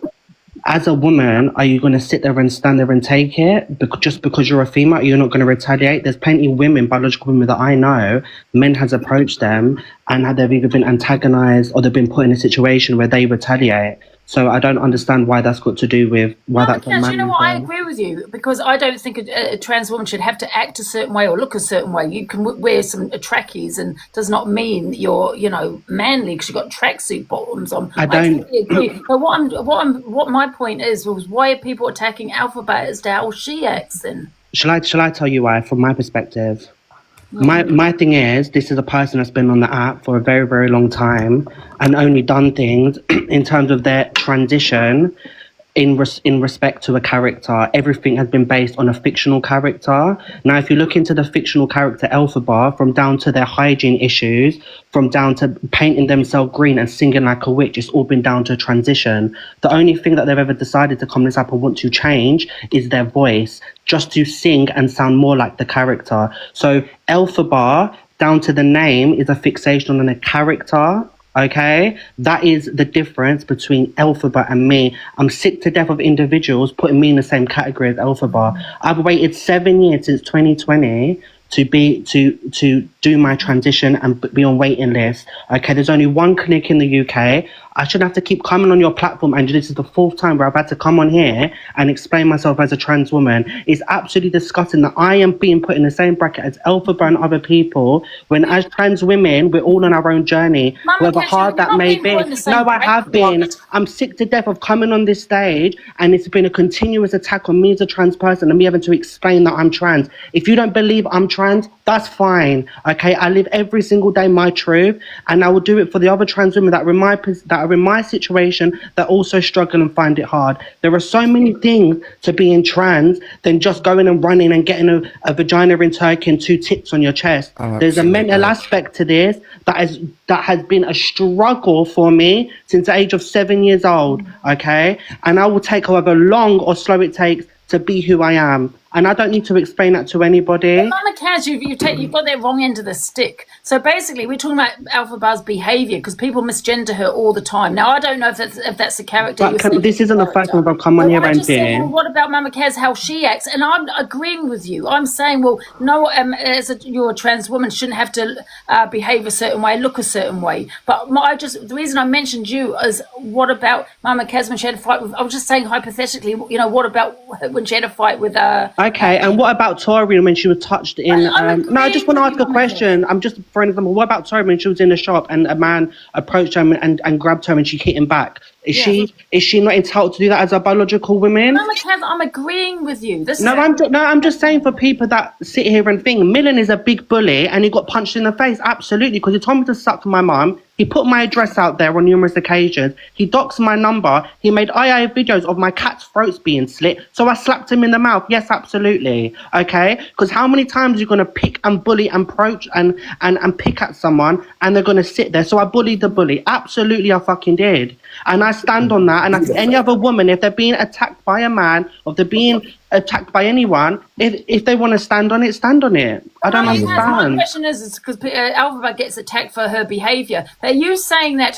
as a woman, are you going to sit there and stand there and take it just because you're a female? You're not going to retaliate? There's plenty of women, biological women that I know, men has approached them and they've either been antagonized or they've been put in a situation where they retaliate. So I don't understand why that's got to do with why that's a man. You know what? I agree with you because I don't think a trans woman should have to act a certain way or look a certain way. You can wear some trackies and does not mean you're, manly because you've got tracksuit bottoms on. I totally agree. But what my point was why are people attacking Elphaba as to how she acts then? Shall I tell you why? From my perspective. My thing is, this is a person that's been on the app for a very, very long time and only done things in terms of their transition in respect to a character. Everything has been based on a fictional character. Now, if you look into the fictional character Elphaba, from down to their hygiene issues, from down to painting themselves green and singing like a witch, it's all been down to transition. The only thing that they've ever decided to come this up and want to change is their voice, just to sing and sound more like the character. So Elphaba, down to the name, is a fixation on a character. Okay, that is the difference between Elphaba and me. I'm sick to death of individuals putting me in the same category as Elphaba. I've waited 7 years since 2020 to do my transition and be on waiting list. Okay, there's only one clinic in the UK. I shouldn't have to keep coming on your platform, Angie. This is the 4th time where I've had to come on here and explain myself as a trans woman. It's absolutely disgusting that I am being put in the same bracket as Elphaba and other people when as trans women, we're all on our own journey, however hard that may be. No, I have been. I'm sick to death of coming on this stage and it's been a continuous attack on me as a trans person and me having to explain that I'm trans. If you don't believe I'm trans, that's fine. Okay, I live every single day my truth, and I will do it for the other trans women that are in my situation that also struggle and find it hard. There are so many things to being trans than just going and running and getting a vagina in Turkey and 2 tits on your chest. Oh, There's a mental aspect to this that has been a struggle for me since the age of 7 years old. Okay, and I will take however long or slow it takes to be who I am. And I don't need to explain that to anybody. But Mama Kaz, you've got the wrong end of the stick. So basically, we're talking about Elphaba's behaviour because people misgender her all the time. Now, I don't know if that's the character. But this isn't the first time I've come on here and said, well, what about Mama Kaz, how she acts? And I'm agreeing with you. I'm saying, well, no, you're a trans woman, shouldn't have to behave a certain way, look a certain way. But the reason I mentioned you is, what about Mama Kaz when she had a fight with? I was just saying hypothetically, what about when she had a fight with? Okay, and what about Tori when she was touched in? No, I just want to ask a question. I'm just, for an example, what about Tori when she was in the shop and a man approached her and grabbed her and she hit him back? Is she not entitled to do that as a biological woman? Mama Kev, I'm agreeing with you. I'm just saying for people that sit here and think Millen is a big bully and he got punched in the face. Absolutely, because he told me to suck my mum. He put my address out there on numerous occasions. He doxed my number. He made IA videos of my cat's throats being slit. So I slapped him in the mouth. Yes, absolutely. Okay? Because how many times are you going to pick and bully and approach and pick at someone and they're going to sit there? So I bullied the bully. Absolutely, I fucking did. And I stand on that. And I think any other woman, if they're being attacked by a man, or if they're being attacked by anyone, if they want to stand on it, stand on it. I don't understand. My question is because Elphaba gets attacked for her behaviour. Are you saying that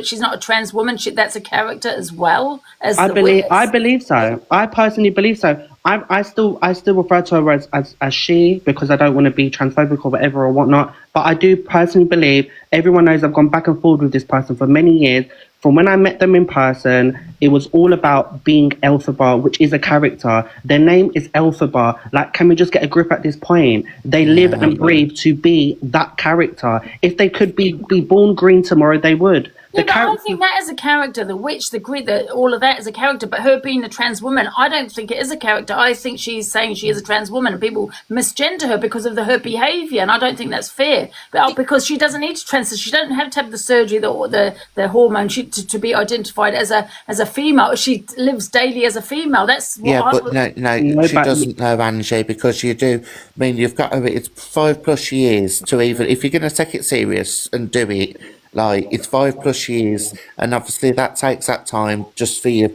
she's not a trans woman? That's a character as well as I believe so. I personally believe so. I still refer to her as she because I don't want to be transphobic or whatever or whatnot. But I do personally believe, everyone knows I've gone back and forth with this person for many years. From when I met them in person, it was all about being Elphaba, which is a character. Their name is Elphaba. Like, can we just get a grip at this point? They live and breathe to be that character. If they could be born green tomorrow, they would. Yeah, but I think that is a character. The witch, the grid, all of that is a character. But her being a trans woman, I don't think it is a character. I think she's saying she is a trans woman, and people misgender her because of her behaviour, and I don't think that's fair. But because she doesn't need to transition, she doesn't have to have the surgery or the hormone to be identified as a female. She lives daily as a female. That's what no, she doesn't know, Angie, because you do. I mean, you've got it's 5+ years to even if you're going to take it serious and do it. Like, it's 5+ years, and obviously that takes that time just for your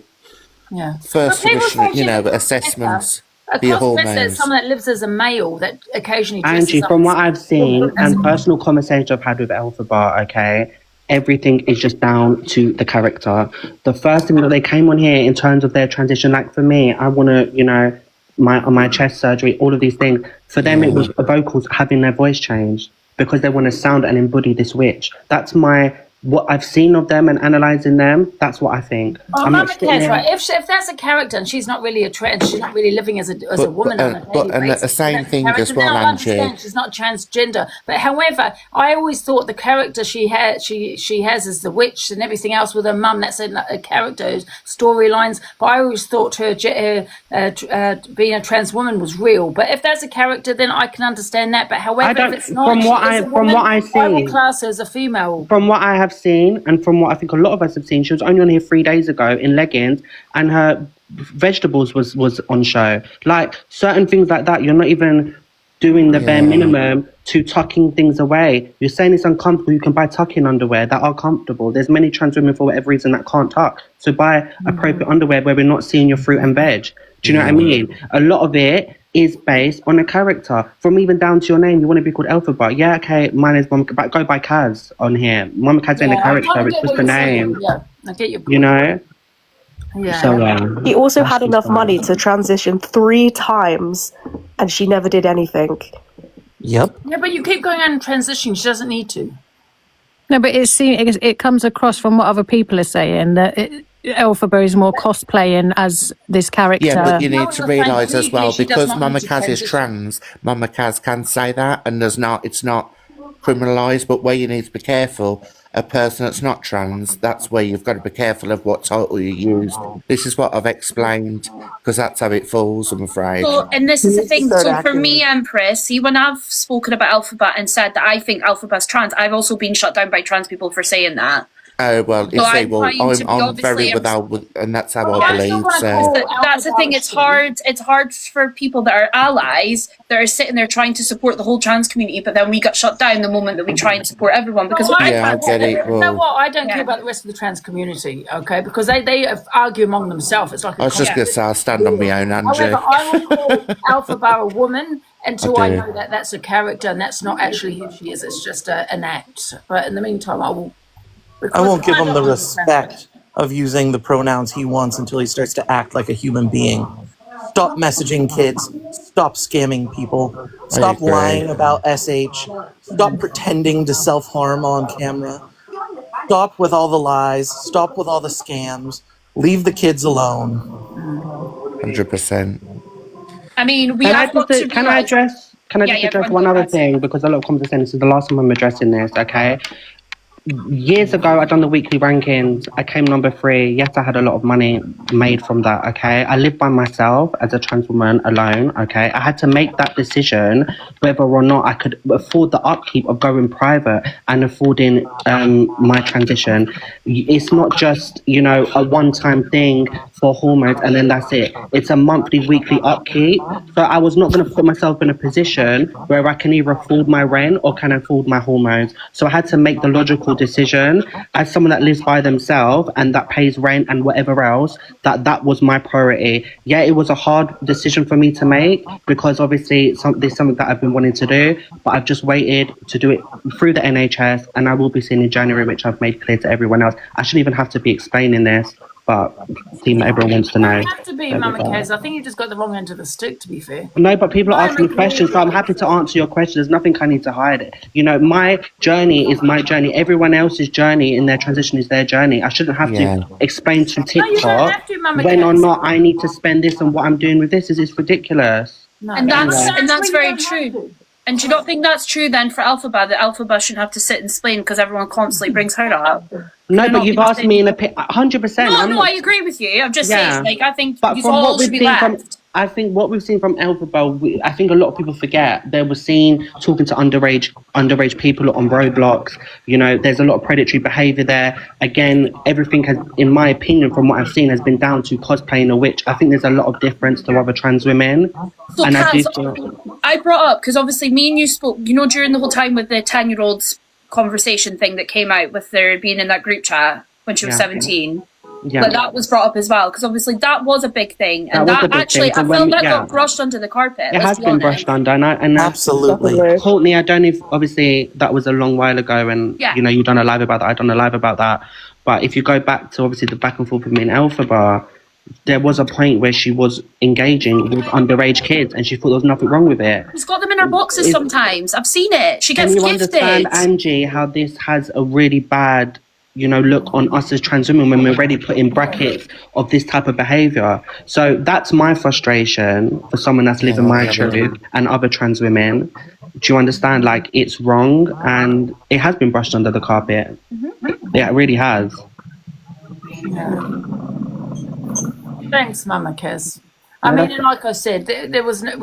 first initial, assessments for your hormones. Someone that lives as a male that occasionally Angie, from what I've seen and personal conversations I've had with Elphaba, okay, everything is just down to the character. The first thing that they came on here in terms of their transition, like for me, I want to, my chest surgery, all of these things. For them, it was the vocals having their voice changed, because they want to sound and embody this witch. That's what I've seen of them and analysing them. That's what I think. Mama cares, right? If that's a character and she's not really a trans, she's not really living as a woman on a daily basis, the same thing as well, Angie. She's not transgender. But however, I always thought the character she has as the witch and everything else with her mum, that's a character, storylines. But I always thought her being a trans woman was real. But if that's a character, then I can understand that. But however, if it's not, from what I see, I will class her as a female. From what I have seen, and from what I think a lot of us have seen, she was only on here 3 days ago in leggings, and her vegetables was on show. Like, certain things like that, you're not even doing the bare minimum to tucking things away. You're saying it's uncomfortable, you can buy tucking underwear that are comfortable. There's many trans women for whatever reason that can't tuck, so buy appropriate underwear where we're not seeing your fruit and veg. Do you know what I mean? A lot of it is based on a character. From even down to your name, you want to be called Elphaba. Yeah, okay, mine is Mama, but go by Kaz on here. Mama Kaz ain't a character, it's just a name. Yeah, I get your point. You know? Yeah. So, he also had enough money to transition 3 times, and she never did anything. Yep. Yeah, but you keep going on and transitioning. She doesn't need to. No, but it comes across from what other people are saying that Elphaba is more cosplaying as this character. Yeah, but you need to realise as well, because Mama Kaz is trans, Mama Kaz can say that, and it's not criminalised. But where you need to be careful, a person that's not trans, that's where you've got to be careful of what title you use. This is what I've explained, because that's how it falls, I'm afraid. So, and this is the thing. Start So, for acting me, like- Empress, see, when I've spoken about Elphaba and said that I think Elphaba's trans, I've also been shut down by trans people for saying that. Oh, well, you So see, I'm well, trying to be I'm obviously very without, and that's how Well, I I still believe, wanna so. call that's the thing. It's hard. It's hard for people that are allies that are sitting there trying to support the whole trans community, but then we got shut down the moment that we try and support everyone. Because Well, Yeah, I get it, You know well, what? I don't care Yeah. about the rest of the trans community, okay? Because they argue among themselves. It's like I was just going to say, I'll stand on my own, Angie. However, I will call Elphaba a woman until I do. know that that's a character and that's not actually who she is. It's just an act. But in the meantime, I will. I won't give him the don't like respect of using the pronouns he wants until he starts to act like a human being. Stop messaging kids. Stop scamming people. Stop agree. lying about SH. Stop pretending to self-harm on camera. Stop with all the lies. Stop with all the scams. Leave the kids alone. 100%. I mean, we Can I have got to just can I realise. address can I Yeah, just yeah, address go on, one go other ahead. thing, because a lot of comments are saying this is the last time I'm addressing this, okay? Years ago, I done the weekly rankings. I came number 3. Yes, I had a lot of money made from that. Okay, I lived by myself as a trans woman alone. Okay, I had to make that decision whether or not I could afford the upkeep of going private and affording my transition. It's not just a one-time thing for hormones and then that's it. It's a monthly, weekly upkeep. So I was not going to put myself in a position where I can either afford my rent or can afford my hormones. So I had to make the logical decision as someone that lives by themselves and that pays rent and whatever else, that was my priority. Yeah, it was a hard decision for me to make because obviously there's something that I've been wanting to do, but I've just waited to do it through the NHS and I will be seeing in January, which I've made clear to everyone else. I shouldn't even have to be explaining this, but seeing that everyone wants to know. You have to be, Mama Kez. I think you just got the wrong end of the stick, to be fair. No, but people are asking me make questions, so I'm happy to answer your questions. There's nothing I need to hide. My journey is my journey. Everyone else's journey in their transition is their journey. I shouldn't have to explain to you don't TikTok have to, Mama when or Kez. not I need to spend this and what I'm doing with this. It's ridiculous. No, And that's where you very don't have true. to. And do you not think that's true then for Elphaba, that Elphaba shouldn't have to sit and explain because everyone constantly brings her up? No, You're but not you've gonna asked say- me in a 100%. No, I agree with you. I'm just saying, I think But you from all what we've should be seen from, left. I think what we've seen from Elphaba, I think a lot of people forget they were seen talking to underage people on Roblox. There's a lot of predatory behaviour there. Again, everything has, in my opinion, from what I've seen, has been down to cosplaying a witch. I think there's a lot of difference to other trans women. So, And I do Kaz, feel, I brought up, because obviously me and you spoke, during the whole time with the 10-year-old's conversation thing that came out with her being in that group chat when she was 17. yeah. Like that was brought up as well, because obviously that was a big thing. And That was a that big actually, thing, so I when felt we- that yeah. got brushed under the carpet. It let's has be been honest. brushed under, and Absolutely. Courtney, I don't know if obviously that was a long while ago, and Yeah. you've done a live about that. I've done a live about that. But if you go back to obviously the back and forth with me and Elphaba, there was a point where she was engaging with underage kids, and she thought there was nothing wrong with it. She's got them in her boxes Is- sometimes. I've seen it. She Can gets you gifted. understand, Angie, how this has a really bad, look on us as trans women when we're already put in brackets of this type of behaviour? So that's my frustration for someone that's living my truth and other trans women. Do you understand? Like, it's wrong and it has been brushed under the carpet. Yeah, it really has. Thanks, Mama Kez. I mean, and like I said, there was no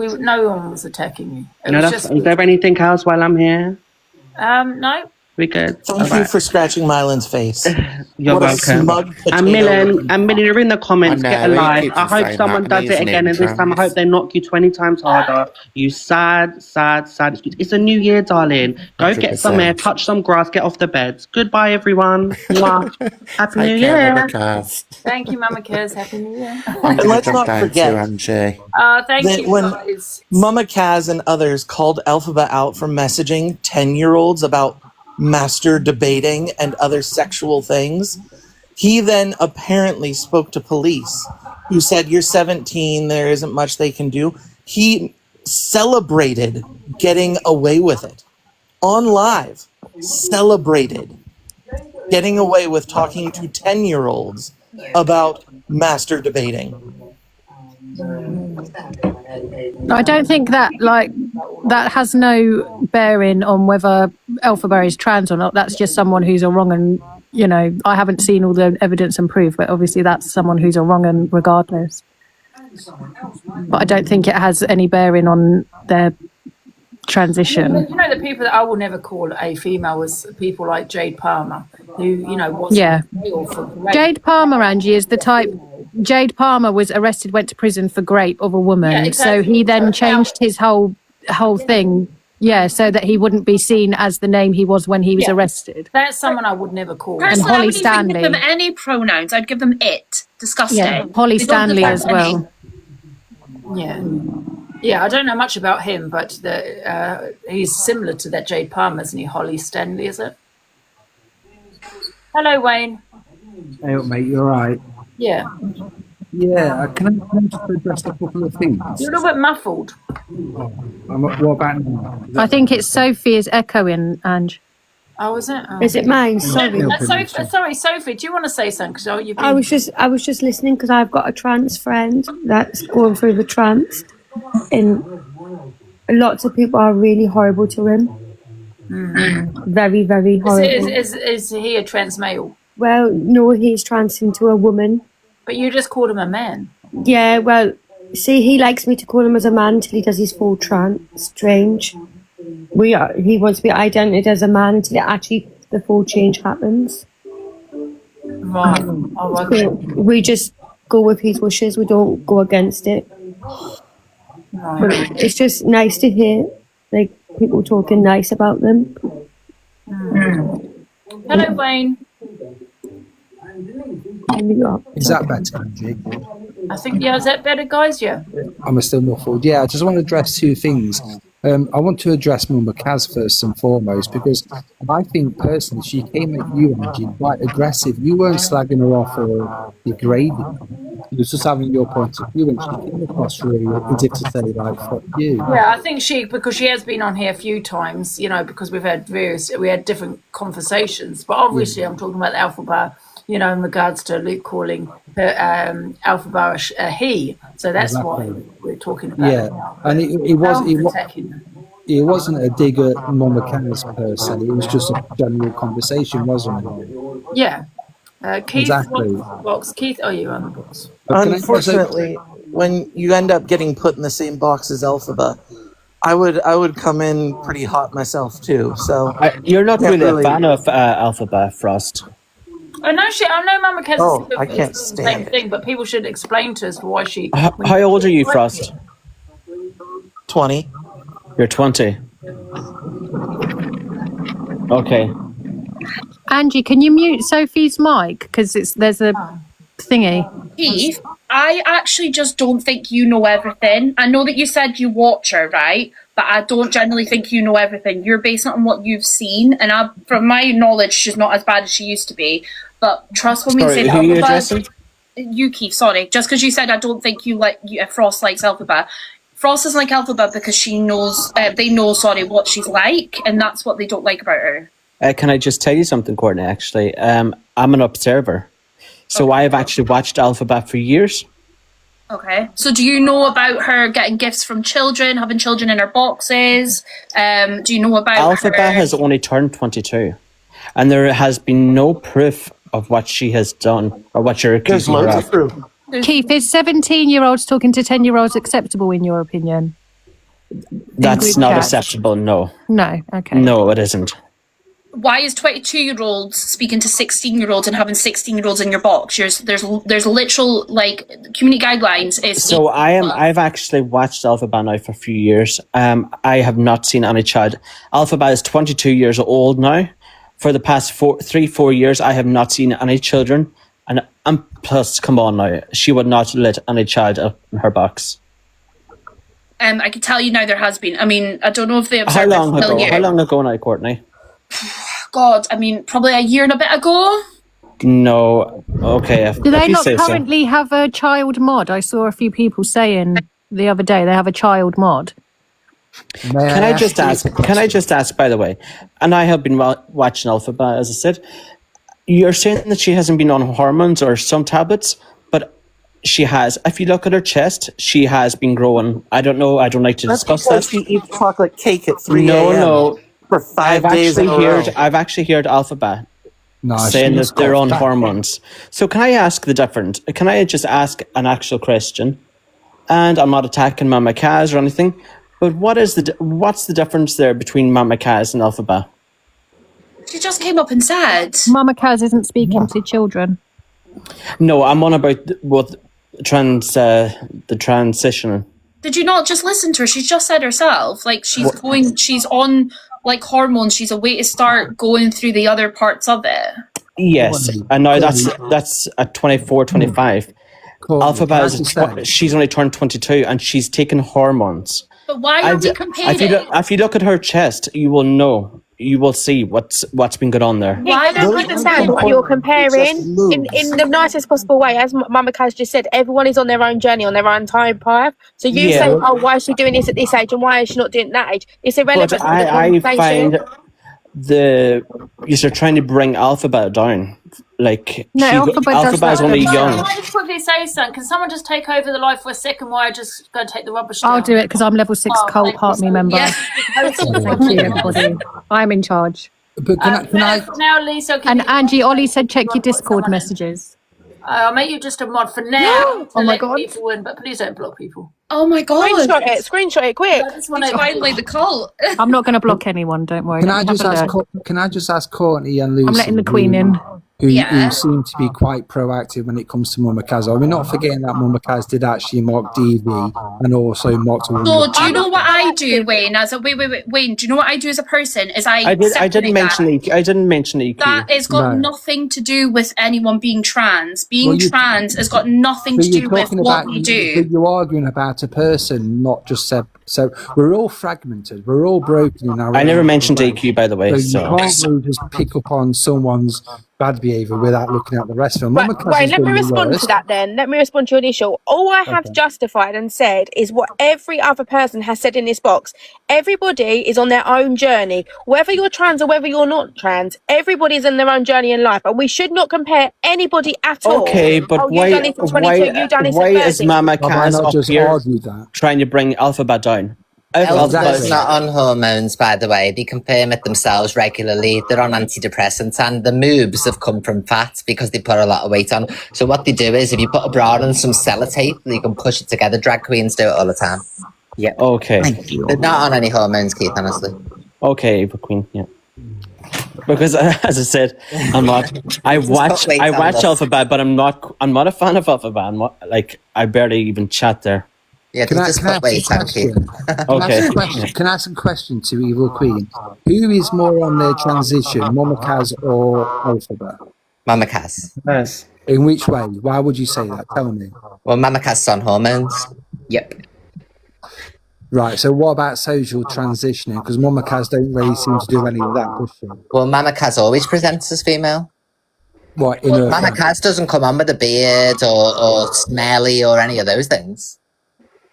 one was attacking you. It was just Is there anything else while I'm here? no. We good. Thank you for scratching Mylan's face. You're What a welcome. smug potato. And Millen, you're in the comments. I Get a know, he like. keeps I hope saying someone that, does and it he's again, and this time I trans. hope they knock you 20 times harder. You sad. It's a new year, darling. Go get some 100%. air, touch some grass, get off the beds. Goodbye, everyone. Mwah. Happy New Take care, Year. Rebecca. Thank you, Mama Kez. Happy New Year. I'm And going let's to not jump down forget to Angie. Thank that you, when guys. Mama Kaz and others called Elphaba out for messaging 10-year-olds about master debating and other sexual things, he then apparently spoke to police who said, "You're 17, there isn't much they can do." He celebrated getting away with it on live, celebrated getting away with talking to 10-year-olds about master debating. I don't think that that has no bearing on whether Elphaba is trans or not. That's just someone who's a wrong and, you know, I haven't seen all the evidence and proof, but obviously that's someone who's a wrong and regardless. But I don't think it has any bearing on their transition. You know, the people that I will never call a female was people like Jade Palmer, who, you know, was Jade Palmer, Angie, is the type. Jade Palmer was arrested, went to prison for rape of a woman. Yeah, exactly. So he then changed his whole thing, so that he wouldn't be seen as the name he was when he was arrested. That's someone I would never call. Personally, And Holly I wouldn't even Stanley. give them any pronouns. I'd give them it. Disgusting. Yeah, Holly They don't Stanley deserve as any. well. Yeah, I don't know much about him, but he's similar to that Jade Palmer, isn't he? Holly Stanley, is it? Hello, Wayne. Hey, mate, you all right? Yeah. Yeah, can I just address a couple of things? You're a little bit muffled. What about now? I think it's Sophie's echoing, Ange. Oh, is it? Oh. Is it mine? Sorry. Sorry, Sophie, do you want to say something? Because you've been... I was just listening because I've got a trans friend that's going through the trans, and lots of people are really horrible to him. Very, very horrible. Is he a trans male? Well, no, he's trans into a woman. But you just called him a man. Yeah, well, see, he likes me to call him as a man until he does his full trans. Strange. He wants to be identified as a man until actually the full change happens. Right. So we just go with his wishes. We don't go against it. Right. But it's just nice to hear, like, people talking nice about them. Hello, Wayne. Is that better, Angie? I think, is that better, guys? Yeah. I'm still muffled. Yeah, I just want to address two things. I want to address Mumba Kaz first and foremost, because I think personally she came at you, Angie, quite aggressive. You weren't slagging her off or degrading her. You was just having your point of view, and she came across really as if to say, like, fuck you. Yeah, I think because she has been on here a few times, you know, because we had different conversations. But obviously I'm talking about Elphaba, you know, in regards to Luke calling her Elphaba a he. So that's why we're talking about it now. And it wasn't a dig at Mumba Kaz per se. It was just a general conversation, wasn't it? Yeah. Keith, Exactly. box. Keith, you're on the box. Unfortunately, when you end up getting put in the same box as Elphaba, I would come in pretty hot myself too. So You're not really a fan of Elphaba, Frost. I know Mama Kaz I can't the stand same it. thing, but people should explain to us why she... How old are you, Frost? 20. You're 20. Okay. Angie, can you mute Sophie's mic? Because there's a thingy. Keith, I actually just don't think you know everything. I know that you said you watch her, right? But I don't generally think you know everything. You're basing it on what you've seen, and from my knowledge, she's not as bad as she used to be. But trust when we say who are you that addressing? you, Keith, sorry. Just because you said I don't think Frost likes Elphaba. Frost doesn't like Elphaba because they know what she's like, and that's what they don't like about her. Can I just tell you something, Courtney, actually? I'm an observer. So I have actually watched Elphaba for years. Okay. So do you know about her getting gifts from children, having children in her boxes? Do you know about Elphaba has only turned 22. And there has been no proof of what she has done or what you're accusing her of. Keith, is 17-year-olds talking to 10-year-olds acceptable in your opinion? That's not acceptable, no. No, okay. No, it isn't. Why is 22-year-olds speaking to 16-year-olds and having 16-year-olds in your box? There's literal, like, community guidelines. So I've actually watched Elphaba now for a few years. I have not seen any child. Elphaba is 22 years old now. For the past 4 years, I have not seen any children. And plus, come on now, she would not let any child up in her box. I can tell you now there has been. I mean, I don't know if they observed How long ago now, Courtney? God, I mean, probably a year and a bit ago. No, okay. Do they not currently have a child mod? I saw a few people saying the other day they have a child mod. Can I just ask, by the way, and I have been watching Elphaba, as I said, you're saying that she hasn't been on hormones or some tablets, but she has. If you look at her chest, she has been growing. I don't know. I don't like to That's discuss because that. she eats chocolate cake at 3 No, a.m. no. for 5 days in a row. I've actually heard Elphaba No, saying she's that they're got on fat. hormones. So can I ask the difference? Can I just ask an actual question? And I'm not attacking Mama Kaz or anything, but what's the difference there between Mama Kaz and Elphaba? She just came up and said. Mama Kaz isn't speaking to children. No, I'm on about the transition. Did you not just listen to her? She's just said herself, like she's on like hormones. She's a way to start going through the other parts of it. Yes, and now that's at 24, 25. Elphaba she's only turned 22 and she's taken hormones. But why are we comparing? If you look at her chest, you will know. You will see what's been going on there. I don't understand what you're comparing in the nicest possible way. As Mama Kaz just said, everyone is on their own journey, on their own time path. So you say, oh, why is she doing this at this age and why is she not doing that age? It's irrelevant. But I find you're trying to bring Elphaba down. Like, no, Elphaba is only young. Can I just quickly say something? Can someone just take over the live for a second while I just go and take the rubbish I'll down? do it because I'm level 6 cult heart me member. Yeah. Thank you, everybody. I'm in charge. But can I now, Lisa, and Angie, Ollie said check your Discord messages. I'll make you just a mod for now. Oh my God. People in, but please don't block people. Oh my God. Screenshot it quick. It's finally the cult. I'm not going to block anyone, don't worry. Can I just ask Courtney and Lucy? I'm letting the Queen in. Who seem to be quite proactive when it comes to Mama Kaz. Are we not forgetting that Mama Kaz did actually mock DV and also mocked a So do you know what I do, Wayne? Wayne, do you know what I do as a person? I didn't mention EQ. That has got nothing to do with anyone being trans. Being trans has got nothing to do with what you do. But you're arguing about a person, not just so we're all fragmented. We're all broken in our I never own mentioned way. EQ, by the way. So you can't really just pick up on someone's bad behaviour without looking at the rest of them. Right, let me respond to that then. Let me respond to your initial. All I have justified and said is what every other person has said in this box. Everybody is on their own journey. Whether you're trans or whether you're not trans, everybody's in their own journey in life. And we should not compare anybody at all. Okay, but why is Mama Kaz up here trying to bring Elphaba down? Elphaba's not on hormones, by the way. They confirm it themselves regularly. They're on antidepressants, and the moobs have come from fat because they put a lot of weight on. So what they do is, if you put a bra on some sellotape, you can push it together. Drag queens do it all the time. Yeah. Okay. They're not on any hormones, Keith, honestly. Okay, Queen. Yeah. Because as I said, I'm not. I watch Elphaba, but I'm not a fan of Elphaba. I barely even chat there. Yeah, can I ask a question? Can I ask a question to Evil Queen? Who is more on their transition, Mama Kaz or Elphaba? Mama Kaz. Yes. In which way? Why would you say that? Tell me. Well, Mama Kaz's on hormones. Yep. Right, so what about social transitioning? Because Mama Kaz don't really seem to do any of that, does she? Well, Mama Kaz always presents as female. What? Mama Kaz doesn't come on with a beard or smelly or any of those things.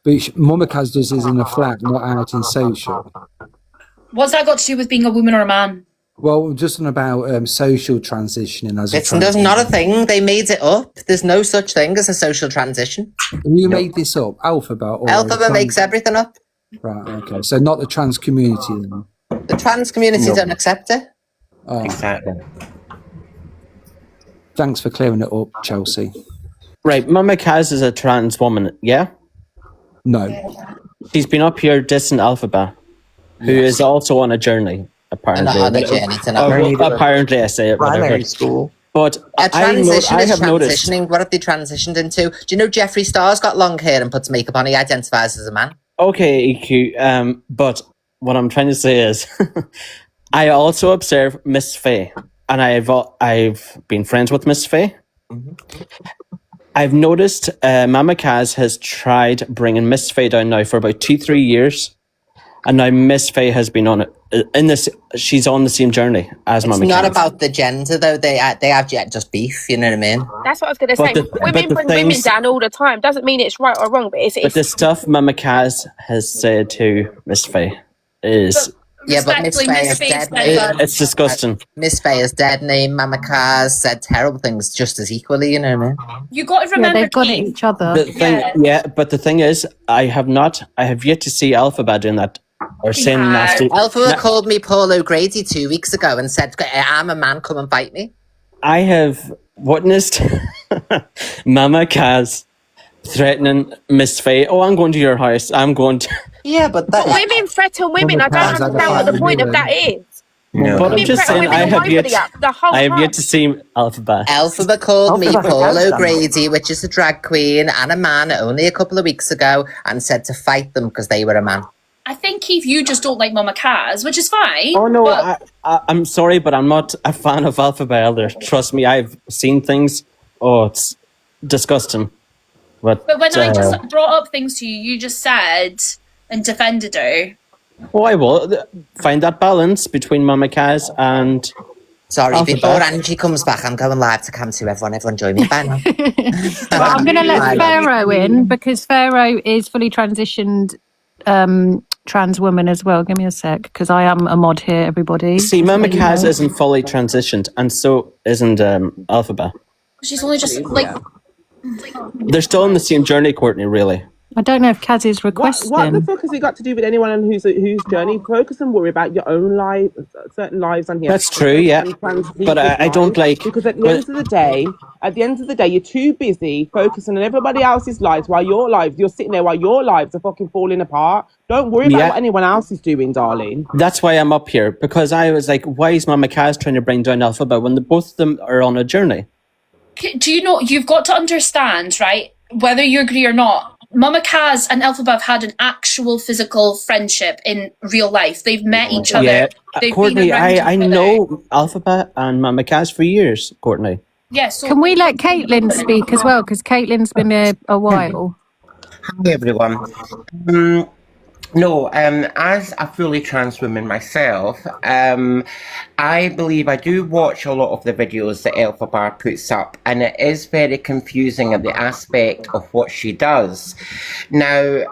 But Mama Kaz does is in a flat, not out in social. What's that got to do with being a woman or a man? Well, just on about social transitioning as a It's not a thing. They made it up. There's no such thing as a social transition. You made this up, Elphaba? Or Elphaba makes everything up. Right, okay. So not the trans community then? The trans community don't accept it. Oh. Exactly. Thanks for clearing it up, Chelsea. Right, Mama Kaz is a trans woman, yeah? No. She's been up here dissing Elphaba, who is also on a journey, apparently. Apparently, I say it. Primary school. But a transition I is have noticed. transitioning. What have they transitioned into? Do you know Jeffree Star's got long hair and puts makeup on? He identifies as a man. Okay, EQ. But what I'm trying to say is, I also observe Miss Faye, and I've been friends with Miss Faye. Mm-hmm. I've noticed Mama Kaz has tried bringing Miss Faye down now for about 2-3 years, and now Miss Faye has been on it. She's on the same journey as Mama Kaz. It's not about the gender though. They have just beef. You know what I mean? That's what I was going to say. Women bring women down all the time. Doesn't mean it's right or wrong, but it's the stuff Mama Kaz has said to Miss Faye is Yeah, but Miss Respectfully, Faye Miss is Faye's dead said name. that. It's disgusting. Miss Faye is dead name. Mama Kaz said terrible things just as equally, you know what I mean? You got to Yeah, remember, they've got at Keith. each other. The thing, but the thing is, I have yet to see Elphaba doing that or saying nasty. Elphaba called me Paul O'Grady 2 weeks ago and said, I'm a man, come and fight me. I have witnessed Mama Kaz threatening Miss Faye. Oh, I'm going to your house. I'm going to. Yeah, but But women threaten women. I don't understand what the point of that is. No. But I'm Women just threaten saying, women I all over the whole have time. yet to see Elphaba. Elphaba called me Paul O'Grady, which is a drag queen, and a man only a couple of weeks ago, and said to fight them because they were a man. I think, Keith, you just don't like Mama Kaz, which is fine. Oh no, but I'm sorry, but I'm not a fan of Elphaba either. Trust me, I've seen things. Oh, it's disgusting. But when I just brought up things to you, you just said and defended her. Oh, I will find that balance between Mama Kaz and. Sorry, Elphaba. before Angie comes back, I'm going live to Cam 2. Everyone join me. Bye now. Well, I'm going to let Pharaoh in because Pharaoh is fully transitioned trans woman as well. Give me a sec because I am a mod here, everybody. See, Mama Kaz isn't fully transitioned, and so isn't Elphaba. She's only just like. They're still on the same journey, Courtney, really. I don't know if Kaz is requesting. What the fuck has it got to do with anyone on whose journey? Focus and worry about your own life, certain lives on here. That's true, yeah. But I don't like... Because at the end of the day, you're too busy focusing on everybody else's lives while you're sitting there while your lives are fucking falling apart. Don't worry about what anyone else is doing, darling. That's why I'm up here, because I was like, why is Mama Kaz trying to bring down Elphaba when both of them are on a journey? Do you know, you've got to understand, right, whether you agree or not, Mama Kaz and Elphaba have had an actual physical friendship in real life. They've met each other. Yeah, They've Courtney, been around I each other. know Elphaba and Mama Kaz for years, Courtney. Yeah, so can we let Caitlin speak as well? Because Caitlin's been here a while. Hi everyone. As a fully trans woman myself, I believe I do watch a lot of the videos that Elphaba puts up, and it is very confusing at the aspect of what she does. Now,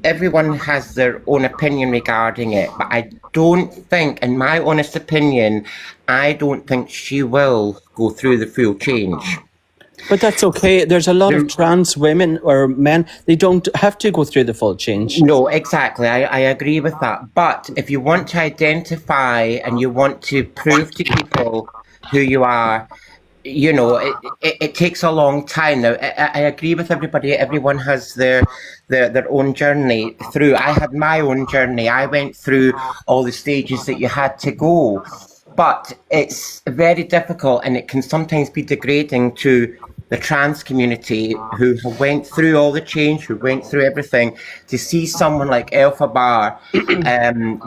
everyone has their own opinion regarding it, but I don't think, in my honest opinion, I don't think she will go through the full change. But that's okay. There's a lot of trans women or men, they don't have to go through the full change. No, exactly. I agree with that. But if you want to identify and you want to prove to people who you are, you know, it takes a long time. Now, I agree with everybody. Everyone has their own journey through. I had my own journey. I went through all the stages that you had to go. But it's very difficult, and it can sometimes be degrading to the trans community who went through all the change, who went through everything, to see someone like Elphaba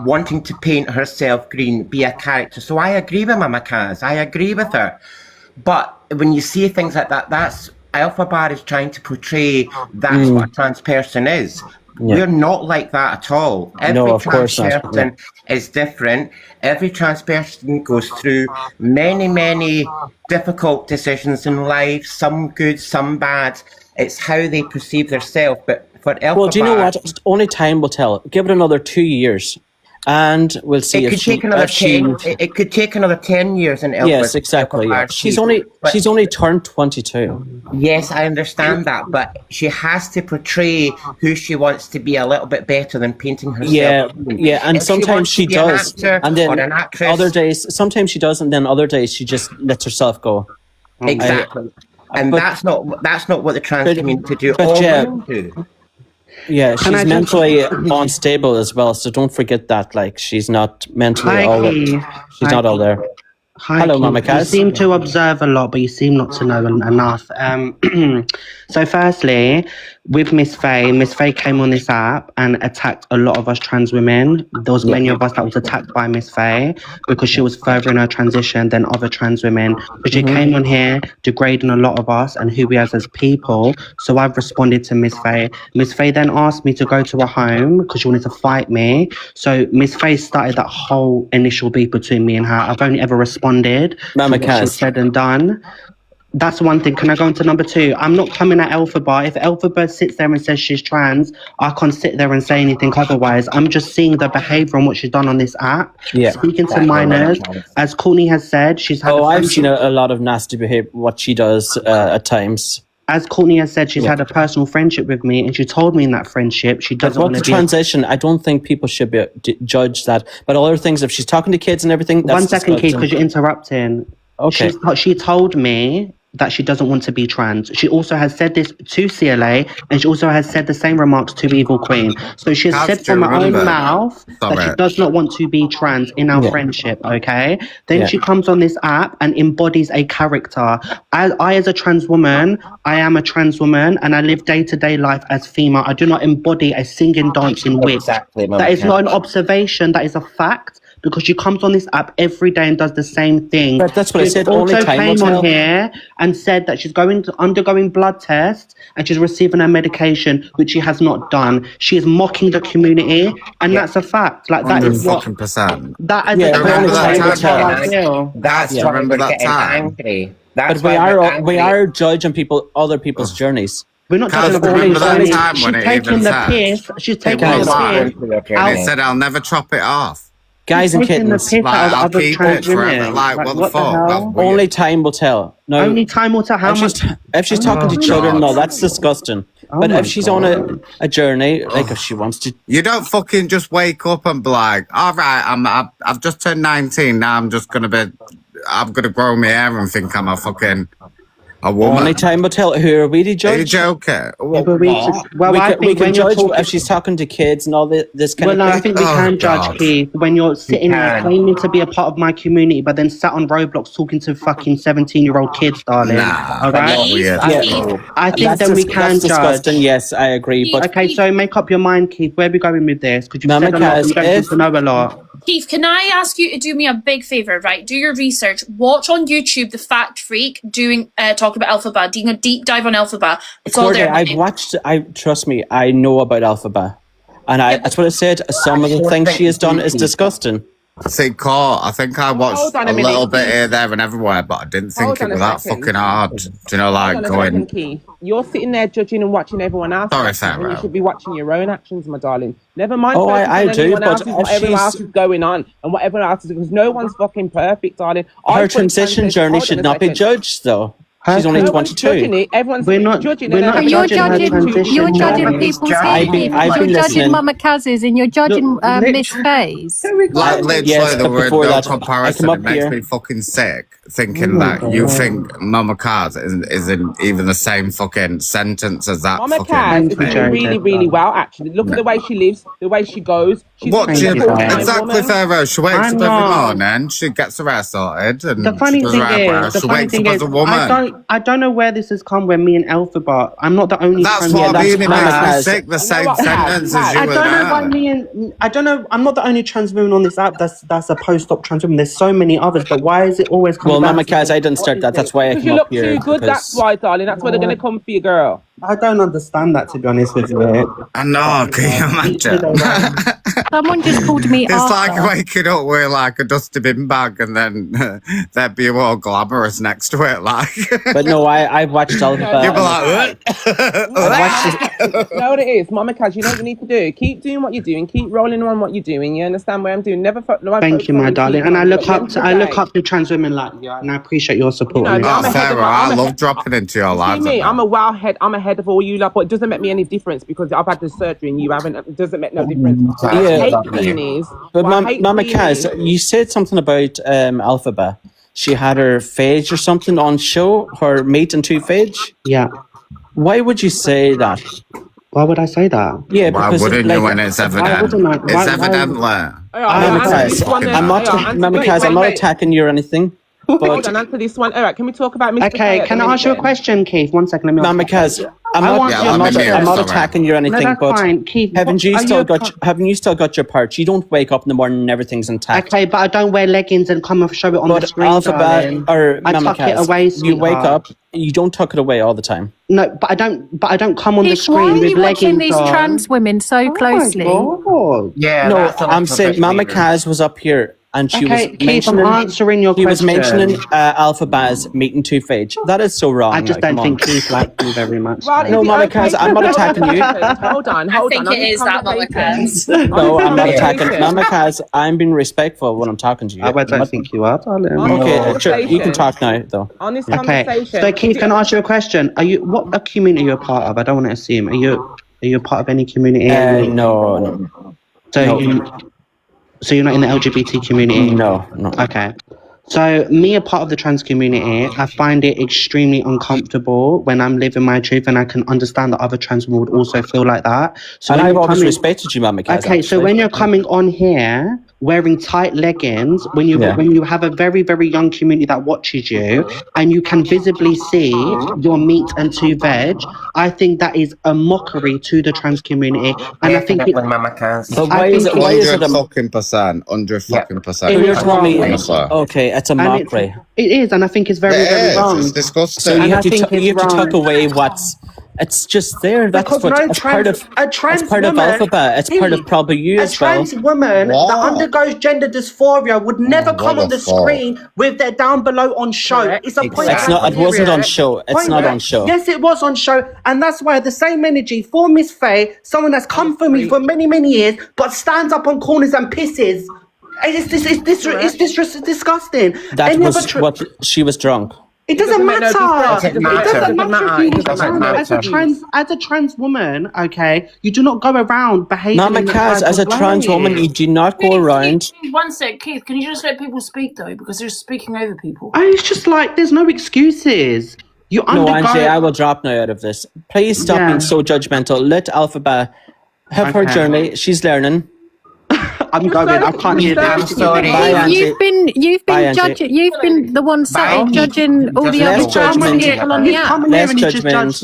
wanting to paint herself green, be a character. So I agree with Mama Kaz. I agree with her. But when you see things like that, that's Elphaba is trying to portray that's what a trans person is. Yeah. We're not like that at all. Every trans person is different. Every trans person goes through many, many difficult decisions in life, some good, some bad. It's how they perceive themselves. But for Elphaba... Well, do you know what? Only time will tell. Give it another 2 years. And we'll see it could take another 10. It could take another 10 years in Elphaba. Yes, exactly. Yeah. She's only turned 22. Yes, I understand that, but she has to portray who she wants to be a little bit better than painting herself. Yeah, and sometimes she does, and then an actress, other days, sometimes she does, and then other days she just lets herself go. Exactly, and that's not what the trans community do. All women do. Yeah, she's mentally unstable as well, so don't forget that. Like, she's not mentally she's not all there. Hi, hello, Keith. Mama Kaz. You seem to observe a lot, but you seem not to know enough. So firstly, with Miss Faye came on this app and attacked a lot of us trans women. There was many of us that was attacked by Miss Faye because she was further in her transition than other trans women. But she came on here degrading a lot of us and who we are as people. So I've responded to Miss Faye. Miss Faye then asked me to go to her home because she wanted to fight me. So Miss Faye started that whole initial beef between me and her. I've only ever responded Mama to what she Kaz. said and done. That's one thing. Can I go on to number two? I'm not coming at Elphaba. If Elphaba sits there and says she's trans, I can't sit there and say anything otherwise. I'm just seeing the behaviour and what she's done on this app. Yeah. Speaking to minors, as Courtney has said, she's had. I've seen a lot of nasty behaviour. What she does at times. As Courtney has said, she's had a personal friendship with me, and she told me in that friendship she doesn't want to be transition. I don't think people should be judge that. But other things, if she's talking to kids and everything, that's one second, Keith, because you're interrupting. Okay. She told me that she doesn't want to be trans. She also has said this to CLA, and she also has said the same remarks to Evil Queen. So she has said from her own mouth that she does not want to be trans in our friendship, okay? Then she comes on this app and embodies a character. I, as a trans woman, I am a trans woman, and I live day-to-day life as female. I do not embody a singing, dancing witch. Exactly, that is not an observation, that is a fact. Because she comes on this app every day and does the same thing. But that's what I said. Also Only time came will on tell. here and said that she's undergoing blood tests and she's receiving her medication, which she has not done. She is mocking the community, and that's a fact. Like that is what. 100%. That is Remember that time? I feel. That's Yeah. why Remember we're that getting time? angry. That's But why we are judging other people's journeys. We're not Kaz, judging remember that journey. time She's when it taking even the said piss. She's it taking was the like, piss. and it said, I'll never chop it off. Guys and taking the kittens. piss Like, out of I'll other keep trans it forever. women. Like, what the what fuck? hell? That's weird. Only time will tell. No, Only time will tell how much. if she's talking to children, no, that's disgusting. But my if she's on a journey, like if she wants to, You don't fucking just wake up and be like, all right, I've just turned 19. Now I'm gonna grow my hair and think I'm a woman. only time will tell. Who are we to Are you judge? joking? We can judge if she's talking to kids and all this kind Well, of I thing. think we can judge, Keith, when you're sitting there claiming to be a part of my community, but then sat on Roblox talking to fucking 17-year-old kids, darling. Nah, all right? not weird. I think That's then we can that's judge. disgusting. Yes, I agree. But Okay, so make up your mind, Keith. Where are we going with this? Because you've Mama said a lot, Kaz, you don't if- seem to know a lot. Keith, can I ask you to do me a big favour, right? Do your research. Watch on YouTube The Fact Freak doing talking about Elphaba, doing a deep dive on Elphaba. It's all Cordy, there. I've watched. Trust me, I know about Elphaba, and that's what I said. Some of the things she has done is disgusting. See, Cole, I think I watched Hold on a a minute, little bit Keith. here, there, and everywhere, but I didn't think Hold it on a was that second. fucking hard. Do you know, like Hold on a going. second, Keith. You're sitting there judging and watching everyone else. Sorry, actions, and Sarah. you should be watching your own actions, my darling. Never mind. Oh, focusing I on do, anyone but else's, if whatever she's- else is going on and whatever else is, because no one's fucking perfect, darling. I Her put transition journey hold on should a not be second. judged, though. She's only No one's judging 22. it. Everyone's We're not- judging. we're and not everyone's You're judging her judging, transition. you're judging Nobody's people's judging. hair. I've You're been judging listening. Mama Kaz's and you're judging Miss Faye's. Like, literally, Yes, the but word before no that, I comparison, come it up makes here. me fucking sick thinking that you think Mama Kaz isn't even the same fucking sentence as that Mama fucking Kaz is thing. doing really, really well, actually. Look at the way she lives, the way she goes. She's What, a she, full-time exactly, woman. Pharaoh. She wakes I up every know. morning, she gets her hair sorted, and The funny she does thing her eyebrows. is, the She funny wakes up thing as is, a woman. I don't know where this has come with me and Elphaba. I'm not the only. That's trans what woman. I mean. It Mama makes me Kaz. sick. The same what, Kaz? sentence as you I were don't know why there. me and I don't know. I'm not the only trans woman on this app. That's a post-op trans woman. There's so many others, but why is it always coming Well, back Mama to- Kaz, I didn't start that. That's why I Because come you up look here. too good, that's because- why, darling. That's why they're going to come for you, girl. I don't understand that, to be honest with you. I know, can you imagine? Someone just called me It's after. like waking up with like a dusty bin bag and then there'd be all glamorous next to it. Like, But no, I've watched Elphaba. you'd be like, You know what it is, Mama Kaz, you know what you need to do? Keep doing what you're doing. Keep rolling on what you're doing. You understand what I'm doing? Never Thank you, my darling. And I look up to to trans women like you, and I appreciate your support. know, on this. I'm oh, ahead of Sarah, my- I'm I ahead- love dropping into your See lives. me, I'm ahead of all you lot, but it doesn't make me any difference because I've had the surgery and you haven't. It doesn't make no difference. What I Yeah. hate seeing is, But what I hate Mama seeing Kaz, is- you said something about Elphaba. She had her phage or something on show, her meat and two phage. Yeah. Why would you say that? Why would I say that? Yeah, Why because wouldn't like, you when it's why evident? wouldn't I? It's Why- evidently. Mama answer Kaz, this one there. I'm not, Answer- Mama wait, Kaz, I'm wait, not wait. attacking you or anything. Hold But on, answer this one. All right, can we talk about Mr. Okay, Faye can at I the ask you a minute? question, Keith? One second, let me. Mama ask you a Kaz, question. I'm I not, want Yeah, you- let me hear I'm not sorry. attacking you or anything. No, that's but fine. Keith, haven't you are still you a got? Haven't you still got your parts? You don't wake up in the morning and everything's intact. Okay, but I don't wear leggings and come and show it on But the screen, Alphabet darling. or I Mama tuck it Kaz, away, you wake sweetheart. up, you don't tuck it away all the time. No, but I don't come on the Keith, why screen are with you watching leggings these on. trans women so closely? Oh my God. Yeah, No, that's a I'm little saying bit Mama weird. Kaz was up here and she Okay, was Keith, I'm mentioning answering your he was question. mentioning Elphaba's meeting two phage. That is so wrong. I just like, don't come think on. Keith likes me very much. Right, No, is it Mama okay? Kaz, I'm not attacking you. Hold on, I hold think on. it is that, Mama Kaz. No, I'm not attacking. conversation. Mama Kaz, I'm being respectful when I'm talking to you. I don't think you are, darling. Okay, sure, you can talk now, though. On this Okay, conversation. so Keith, can I ask you a question? What a community are you a part of? I don't want to assume. Are you a part of any community? No. So you're not in the LGBT community? No. Okay. So me, a part of the trans community, I find it extremely uncomfortable when I'm living my truth, and I can understand that other trans women would also feel like that. So And when I've you're always coming- respected you, Mama Kaz. Okay, so when you're coming on here wearing tight leggings, when you have a very, very young community that watches you, and you can visibly see your meat and two veg, I think that is a mockery to the trans community. And I think Mama Kaz. But why is it a 100%. It is wrong. Okay, it's a mockery. It is, and I think it's very, very wrong. It's disgusting. So you have to tuck away what's. It's just there. That's Because what. no It's part of. a trans It's part of woman- Elphaba. It's part of probably you A as well. trans woman that undergoes gender dysphoria would never come on the screen with their down below on show. It's a point. It's not. It wasn't on show. It's not on show. Yes, it was on show, and that's why the same energy for Miss Faye, someone that's come for me for many, many years, but stands up on corners and pisses. It's disgusting. That Any was other what she was drunk. It doesn't matter. It doesn't matter. It doesn't matter. As a trans woman, okay, you do not go around behaving. Mama in a Kaz, as a type of trans way. woman, you do not go around. One sec, Keith, can you just let people speak though? Because they're speaking over people. It's just like there's no excuses. You No, undergo. Angie, I will drop now out of this. Please stop being so judgmental. Let Elphaba have her Okay. journey. She's learning. I'm going. I can't hear that. I'm sorry. Bye, Angie. You've been Bye, Angie. judging. You've been the one sat Bye. judging all the Less other trans judgment. people on the app. Less judgment.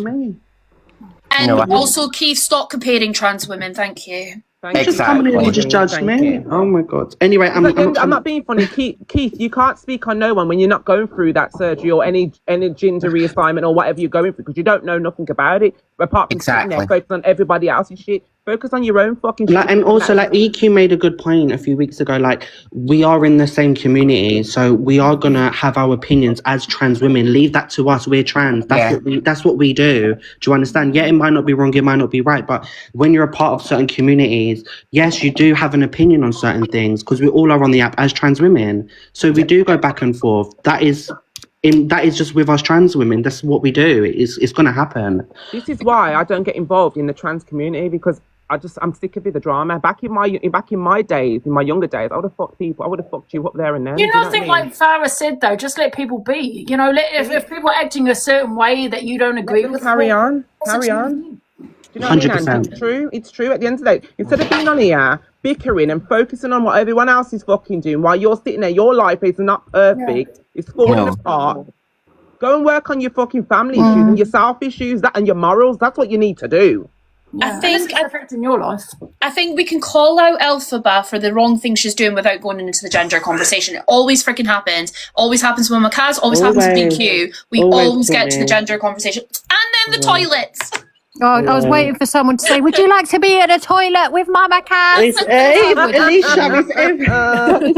And No, I- also, Keith, stop comparing trans women. Thank you. Just coming in and you just judged me. Oh my god. Anyway, I'm not being funny, Keith. You can't speak on no one when you're not going through that surgery or any gender reassignment or whatever you're going through, because you don't know nothing about it. Apart from sitting there focusing on everybody else's shit, focus on your own fucking shit. And also, EQ made a good point a few weeks ago. Like, we are in the same community, so we are gonna have our opinions as trans women. Leave that to us. We're trans. That's what we do. Do you understand? Yeah, it might not be wrong, it might not be right, but when you're a part of certain communities, yes, you do have an opinion on certain things, because we all are on the app as trans women. So we do go back and forth. That is just with us trans women. That's what we do. It's gonna happen. This is why I don't get involved in the trans community, because I'm sick of it, the drama. Back in my days, in my younger days, I would have fucked people. I would have fucked you up there and then. You Do know, what think I mean? like Farah said though, just let people be. You know, if people are acting a certain way that you don't agree with, carry on. that's Do you know what I mean, 100%. Angie? It's true. It's true. At the end of the day, instead of being on here bickering and focusing on what everyone else is fucking doing, while you're sitting there, your life is not perfect. It's falling apart. Go and work on your fucking family issues and your self issues, and your morals. That's what you need to do. I think it's affecting your life. I think we can call out Elphaba for the wrong thing she's doing without going into the gender conversation. It always freaking happens. Always happens with Mama Kaz. Always happens with DQ. We always get to the gender conversation, and then the toilets. Oh, I was waiting for someone to say, "Would you like to be in a toilet with Mama Kaz?" It's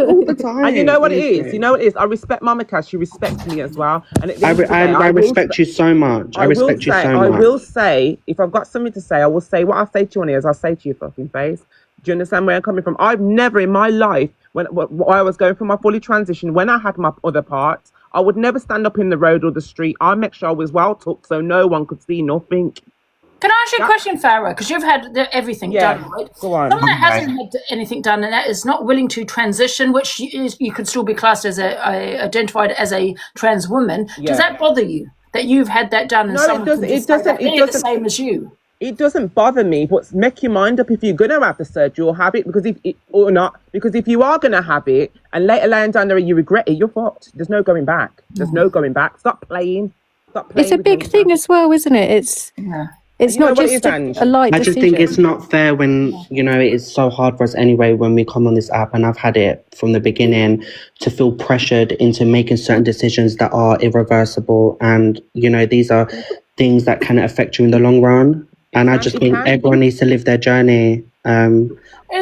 all the time. And you know what it is? You know what it is? I respect Mama Kaz. She respects me as well. And at the I end of the day, respect you so much. I respect you so I much. will say, if I've got something to say, I will say what I say to you on here, I'll say to your fucking face. Do you understand where I'm coming from? I've never in my life, when I was going through my fully transition, when I had my other parts, I would never stand up in the road or the street. I make sure I was well tucked so no one could see nothing. Can I ask you a question, Farah? Because you've had everything done, right? Go on. Someone that hasn't had anything done and that is not willing to transition, which you could still be classed as identified as a trans woman. Does that bother you that you've had that done and someone can just say that they're the same as you? It doesn't bother me, but make your mind up if you're gonna have the surgery or have it, because if you are gonna have it and later laying down there and you regret it, you're fucked. There's no going back. There's no going back. Stop playing. It's a big thing as well, isn't it? It's not just a light I just think decision. it's not fair when, it is so hard for us anyway when we come on this app, and I've had it from the beginning to feel pressured into making certain decisions that are irreversible. And, these are things that can affect you in the long run. And I just think everyone needs to live their journey. Is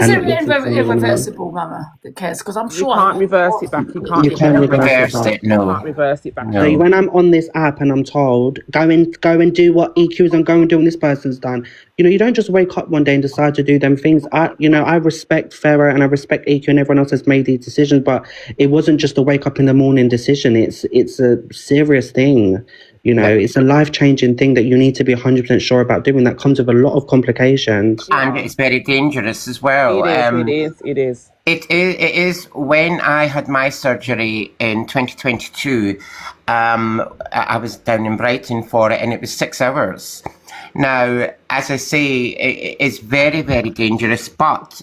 and it not listen to anyone else. irreversible, Mama, that cares? Because I'm You sure can't reverse it back. You can't You get can rid of reverse it. it You back. can't reverse it back. So when I'm on this app and I'm told, go and do what EQ's and go and do what this person's done, you don't just wake up one day and decide to do them things. I respect Farah and I respect EQ and everyone else has made these decisions, but it wasn't just a wake up in the morning decision. It's a serious thing. It's a life-changing thing that you need to be 100% sure about doing. That comes with a lot of complications. And it's very dangerous as well. It is. It is. When I had my surgery in 2022, I was down in Brighton for it, and it was 6 hours. Now, as I say, it's very, very dangerous, but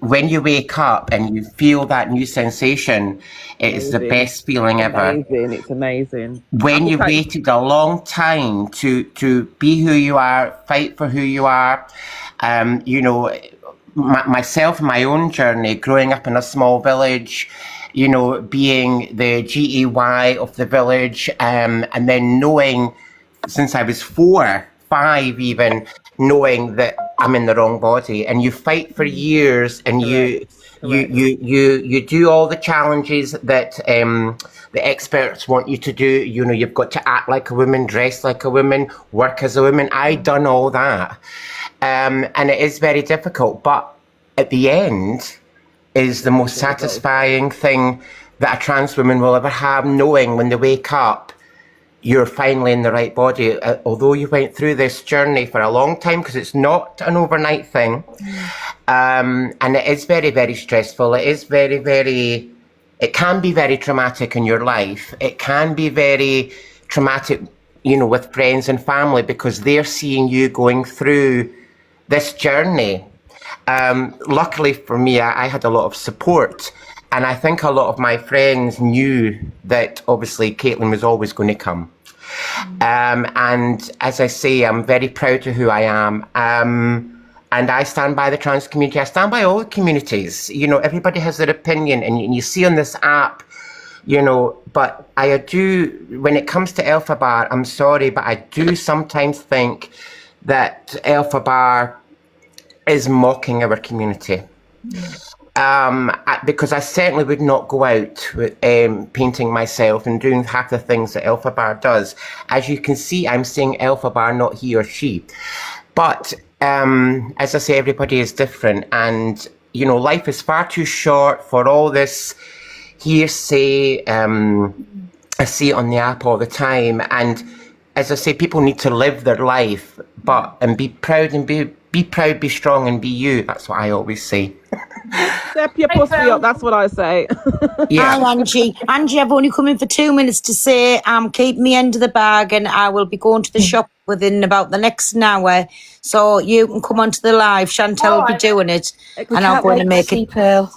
when you wake up and you feel that new sensation, it is the best feeling ever. It's amazing. When you've waited a long time to be who you are, fight for who you are, myself, my own journey, growing up in a small village, being the GEY of the village, and then knowing since I was 4, 5 even, knowing that I'm in the wrong body, and you fight for years, and you do all the challenges that the experts want you to do. You've got to act like a woman, dress like a woman, work as a woman. I done all that. And it is very difficult, but at the end is the most satisfying thing that a trans woman will ever have, knowing when they wake up, you're finally in the right body. Although you went through this journey for a long time, because it's not an overnight thing, and it is very, very stressful. It is very, very, it can be very traumatic in your life. It can be very traumatic, with friends and family, because they're seeing you going through this journey. Luckily for me, I had a lot of support, and I think a lot of my friends knew that obviously Caitlin was always going to come. And as I say, I'm very proud of who I am. And I stand by the trans community. I stand by all the communities. Everybody has their opinion, and you see on this app, but I do, when it comes to Elphaba, I'm sorry, but I do sometimes think that Elphaba is mocking our community. Because I certainly would not go out with, painting myself and doing half the things that Elphaba does. As you can see, I'm saying Elphaba, not he or she. But as I say, everybody is different, and life is far too short for all this hearsay. I see it on the app all the time, and as I say, people need to live their life, and be proud, and be proud, be strong, and be you. That's what I always say. Step your pussy up, that's what I say. Yeah. Hi, Angie. Angie, I've only come in for 2 minutes to say I'm keeping my end of the bag, and I will be going to the shop within about the next hour. So you can come onto the live. Chantel will be doing it, and I'm going to make it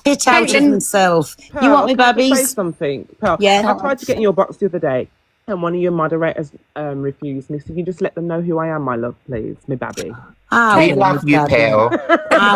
hit out of himself. Pearl, You want me, can I just say babbies? something? Pearl, Yeah. I tried to get in your box the other day, and one of your moderators refused me. So you just let them know who I am, my love, please, me babby. We love you, Pearl.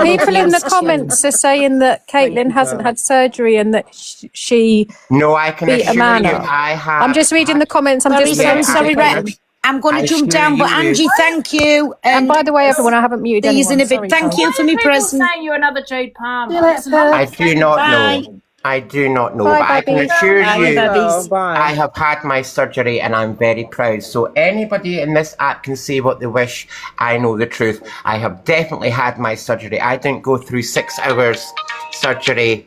People in the comments are saying that Caitlin hasn't had surgery and that she No, I can beat a assure man you, up. I have. I'm just reading the comments. I'm just Sorry, Red. I'm going to jump down, but Angie, thank you. And by the way, everyone, I haven't muted See you anyone. in a bit. Sorry, Thank Pearl. you for me present. saying you're another Jade Palmer. I do not Bye. know. I do not know, Bye, but I can babbies. assure Bye, you, babbies. I have had my surgery and I'm very proud. So anybody in this app can say what they wish. I know the truth. I have definitely had my surgery. I didn't go through 6 hours surgery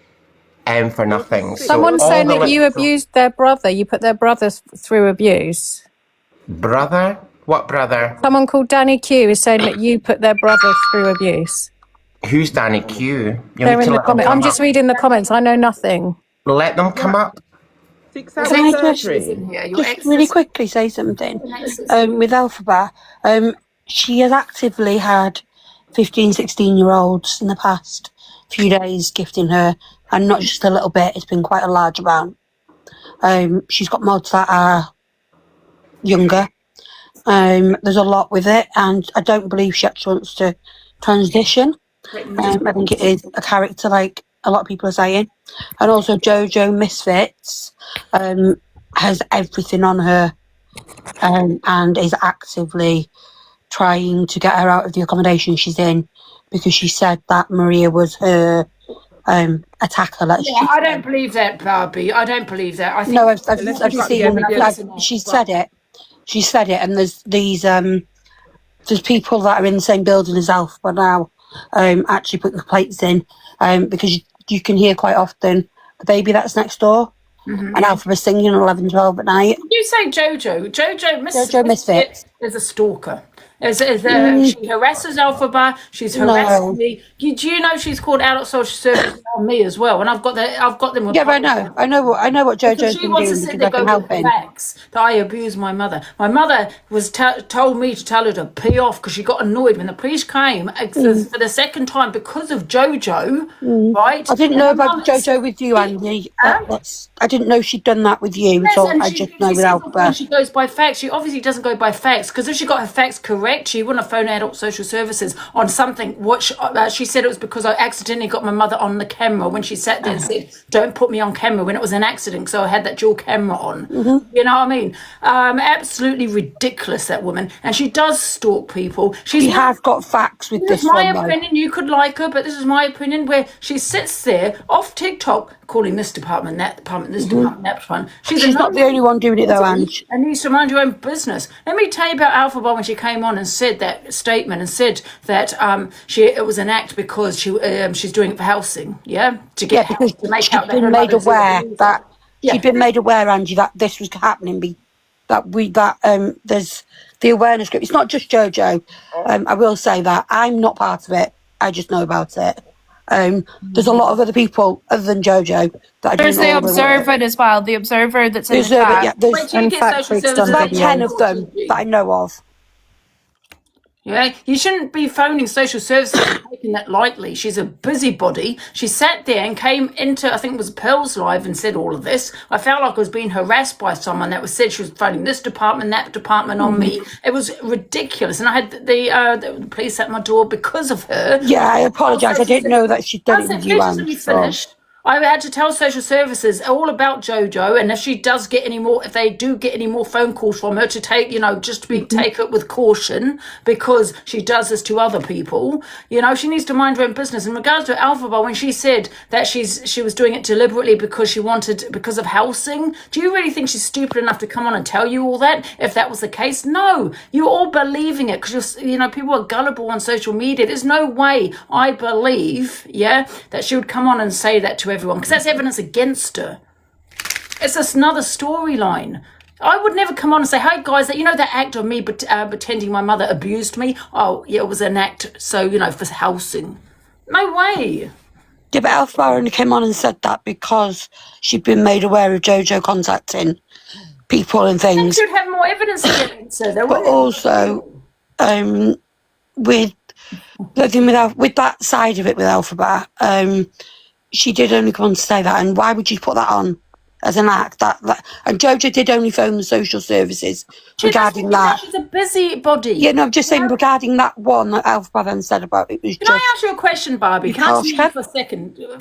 for nothing. Someone's So saying all that the you abused their brother. You put their brother through abuse. brother? What brother? Someone called Danny Q is saying that you put their brother through abuse. Who's Danny Q? You They're need to in the let them comments. I'm come just up. reading the comments. I know nothing. Let them come up. 6 Can I just really quickly say something? With Elphaba, she has actively had 15, 16-year-olds in the past few days gifting her, and not just a little bit, it's been quite a large amount. She's got mods that are younger. There's a lot with it, and I don't believe she actually wants to transition. I think it is a character, like a lot of people are saying. And also Jojo Misfits has everything on her, and is actively trying to get her out of the accommodation she's in because she said that Maria was her attacker. I don't believe that, Barbie. I don't believe that. I think No, I've seen. She said it. She said it, and there's these there's people that are in the same building as Elphaba now, actually put the plates in, because you can hear quite often the baby that's next door, and Elphaba singing 11, 12 at night. You say Jojo. Jojo Misfit is a stalker. She harasses Elphaba. She's harassing me. Do you know she's called adult social services on me as well? And I've got them. Yeah, but I know what Jojo's been doing because I can help him. Facts that I abuse my mother. My mother was told me to tell her to pee off because she got annoyed when the police came for the second time because of Jojo. Right? I didn't know about Jojo with you, Andy. I didn't know she'd done that with you. So I just know with Elphaba. She goes by facts. She obviously doesn't go by facts because if she got her facts correct, she wouldn't have phoned adult social services on something. She said it was because I accidentally got my mother on the camera when she sat there and said, "Don't put me on camera," when it was an accident. So I had that dual camera on. You know what I mean? Absolutely ridiculous, that woman. And she does stalk people. She has got facts with this one. This is my opinion. You could like her, but this is my opinion. Where she sits there off TikTok calling this department, that department, this department, that department. She's not the only one doing it though, Ange. And needs to mind your own business. Let me tell you about Elphaba when she came on and said that statement and said that it was an act because she's doing it for housing, to get because to make she'd out been made aware that she'd been made aware, Angie, that this was happening. There's the awareness group. It's not just Jojo. I will say that I'm not part of it. I just know about it. There's a lot of other people other than Jojo that there's the Observer as well. The Observer that's in the chat. Yeah, there's about 10 of them that I know of. Yeah, you shouldn't be phoning social services and taking that lightly. She's a busybody. She sat there and came into, I think it was Pearl's Live, and said all of this. I felt like I was being harassed by someone that said she was phoning this department, that department on me. It was ridiculous. And I had the police at my door because of her. Yeah, I apologise. I didn't know that she'd done it with you, Ange. I had to tell social services all about Jojo, and if they do get any more phone calls from her, to take, just to take it with caution because she does this to other people. She needs to mind her own business. In regards to Elphaba, when she said that she was doing it deliberately because because of housing, do you really think she's stupid enough to come on and tell you all that? If that was the case, no, you're all believing it because people are gullible on social media. There's no way I believe, that she would come on and say that to everyone, because that's evidence against her. It's just another storyline. I would never come on and say, "Hi guys, that act of me pretending my mother abused me. Oh yeah, it was an act. So for housing." No way. Yeah, but Elphaba only came on and said that because she'd been made aware of Jojo contacting people and things. They should have more evidence against her. But also, with that side of it with Elphaba, she did only come on to say that, and why would you put that on as an act? And Jojo did only phone the social services regarding that. She's a busybody. Yeah, no, I'm just saying regarding that one that Elphaba then said about it was. Can I ask you a question, Barbie? Can I ask you for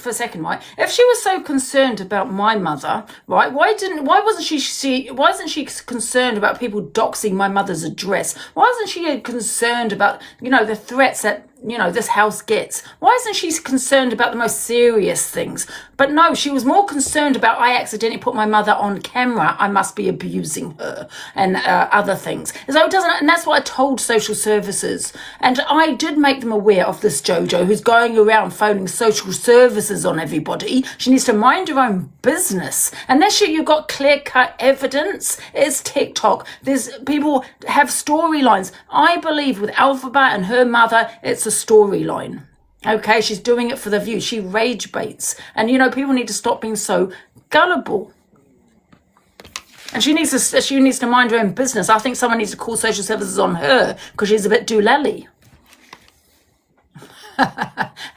a second, right? If she was so concerned about my mother, right, why wasn't she concerned about people doxing my mother's address? Why wasn't she concerned about the threats that this house gets? Why isn't she concerned about the most serious things? But no, she was more concerned about, I accidentally put my mother on camera, I must be abusing her, and other things. And that's what I told social services. And I did make them aware of this Jojo who's going around phoning social services on everybody. She needs to mind her own business. Unless you've got clear-cut evidence, it's TikTok. People have storylines. I believe with Elphaba and her mother, it's a storyline. Okay, she's doing it for the view. She rage baits. And people need to stop being so gullible. And she needs to mind her own business. I think someone needs to call social services on her because she's a bit doolally.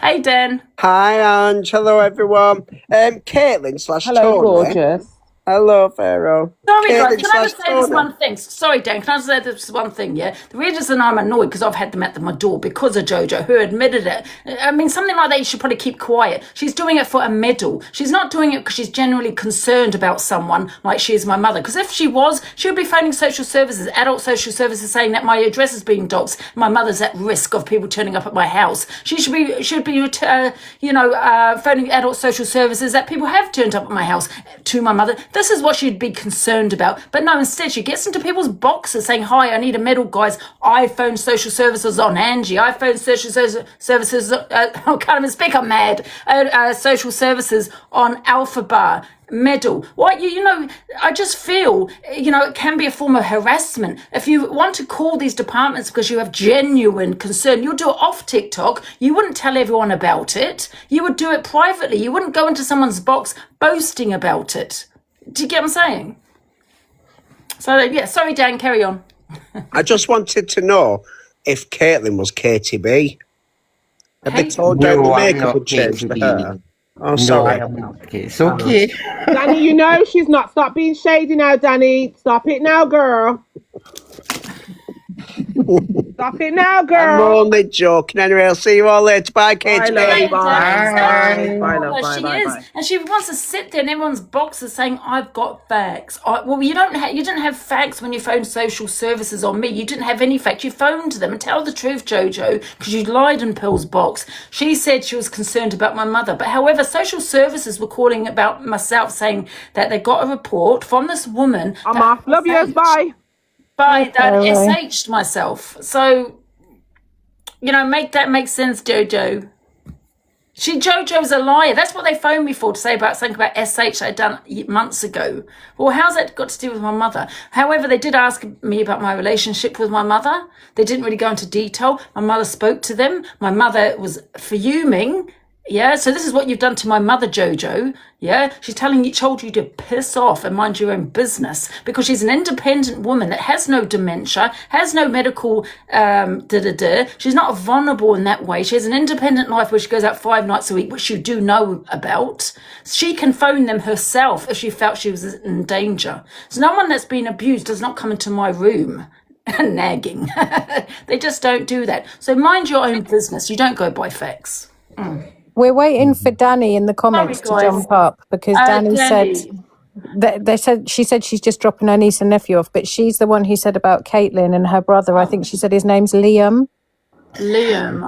Hey, Dan. Hi, Ange. Hello, everyone. Caitlin / Hello, Tony. gorgeous. Hello, Pharaoh. Sorry, guys, Caitlin can I just slash say this Tony. one thing? Sorry, Dan, can I just say this one thing, yeah? The reason I'm annoyed, because I've had them at my door because of Jojo, who admitted it. I mean, something like that, you should probably keep quiet. She's doing it for a medal. She's not doing it because she's genuinely concerned about someone like she is my mother. Because if she was, she would be phoning social services, adult social services, saying that my address is being doxed. My mother's at risk of people turning up at my house. She should be phoning adult social services that people have turned up at my house to my mother. This is what she'd be concerned about. But no, instead she gets into people's boxes saying, hi, I need a medal, guys. I phoned social services on Angie. I phoned social services, I can't even speak, I'm mad. Social services on Elphaba. Medal. What I just feel, it can be a form of harassment. If you want to call these departments because you have genuine concern, you'll do it off TikTok. You wouldn't tell everyone about it. You would do it privately. You wouldn't go into someone's box boasting about it. Do you get what I'm saying? So, yeah, sorry, Dan, carry on. I just wanted to know if Caitlin was KTB. Have they told her the makeup would change for her? Oh, sorry. No, I am not. Okay, it's okay. Danny, she's not. Stop being shady now, Danny. Stop it now, girl. Stop it now, girl. I'm only joking. Anyway, I'll see you all later. Bye, KTB. Bye. And she wants to sit there in everyone's boxes saying, I've got facts. Well, you didn't have facts when you phoned social services on me. You didn't have any facts. You phoned them. And tell the truth, Jojo, because you lied in Pearl's box. She said she was concerned about my mother. But however, social services were calling about myself, saying that they got a report from this woman. I'm off. Love you. Bye. That SH'd myself. So, make that make sense, Jojo. Jojo's a liar. That's what they phoned me for, to say about something about SH I'd done months ago. Well, how's that got to do with my mother? However, they did ask me about my relationship with my mother. They didn't really go into detail. My mother spoke to them. My mother was fuming. Yeah, so this is what you've done to my mother, Jojo. Yeah, she's told you to piss off and mind your own business, because she's an independent woman that has no dementia, has no medical She's not vulnerable in that way. She has an independent life where she goes out 5 nights a week, which you do know about. She can phone them herself if she felt she was in danger. So no one that's been abused does not come into my room nagging. They just don't do that. So mind your own business. You don't go by facts. We're waiting for Danny in the comments to jump up, because Danny said she said she's just dropping her niece and nephew off, but she's the one who said about Caitlin and her brother. I think she said his name's Liam. I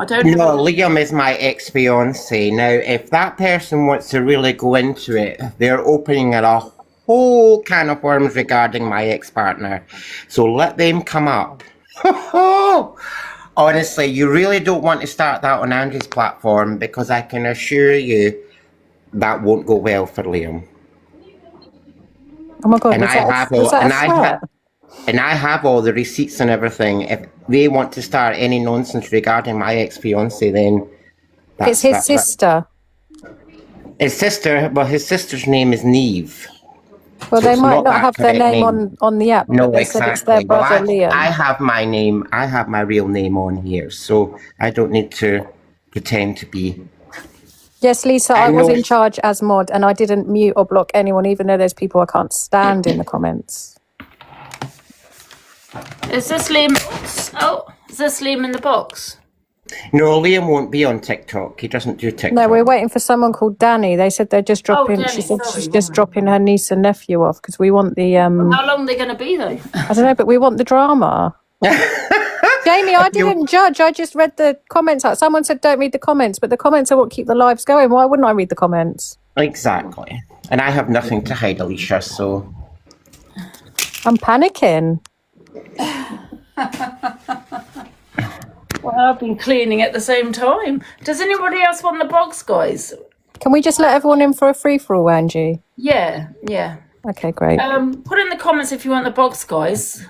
don't know. No, Liam is my ex-fiance. Now, if that person wants to really go into it, they're opening a whole can of worms regarding my ex-partner. So let them come up. Honestly, you really don't want to start that on Angie's platform, because I can assure you that won't go well for Liam. Oh my God, And I have all the receipts and everything. If they want to start any nonsense regarding my ex-fiance, then it's his sister. His sister's name is Neve. Well, they might not have their name on the app, no, but they exactly. said it's their brother Liam. I have my name. I have my real name on here, so I don't need to pretend to be. Yes, Lisa, I was in charge as mod, and I didn't mute or block anyone, even though there's people I can't stand in the comments. Is this Liam? Is this Liam in the box? No, Liam won't be on TikTok. He doesn't do TikTok. No, we're waiting for someone called Danny. They said they're just dropping. Danny, she said she's just dropping her niece and nephew off, because we want the. How long are they going to be though? I don't know, but we want the drama. Jamie, I didn't judge. I just read the comments out. Someone said don't read the comments, but the comments are what keep the lives going. Why wouldn't I read the comments? Exactly. And I have nothing to hide, Alicia, so. I'm panicking. Well, I've been cleaning at the same time. Does anybody else want the box, guys? Can we just let everyone in for a free-for-all, Angie? Yeah. Okay, great. Put in the comments if you want the box, guys.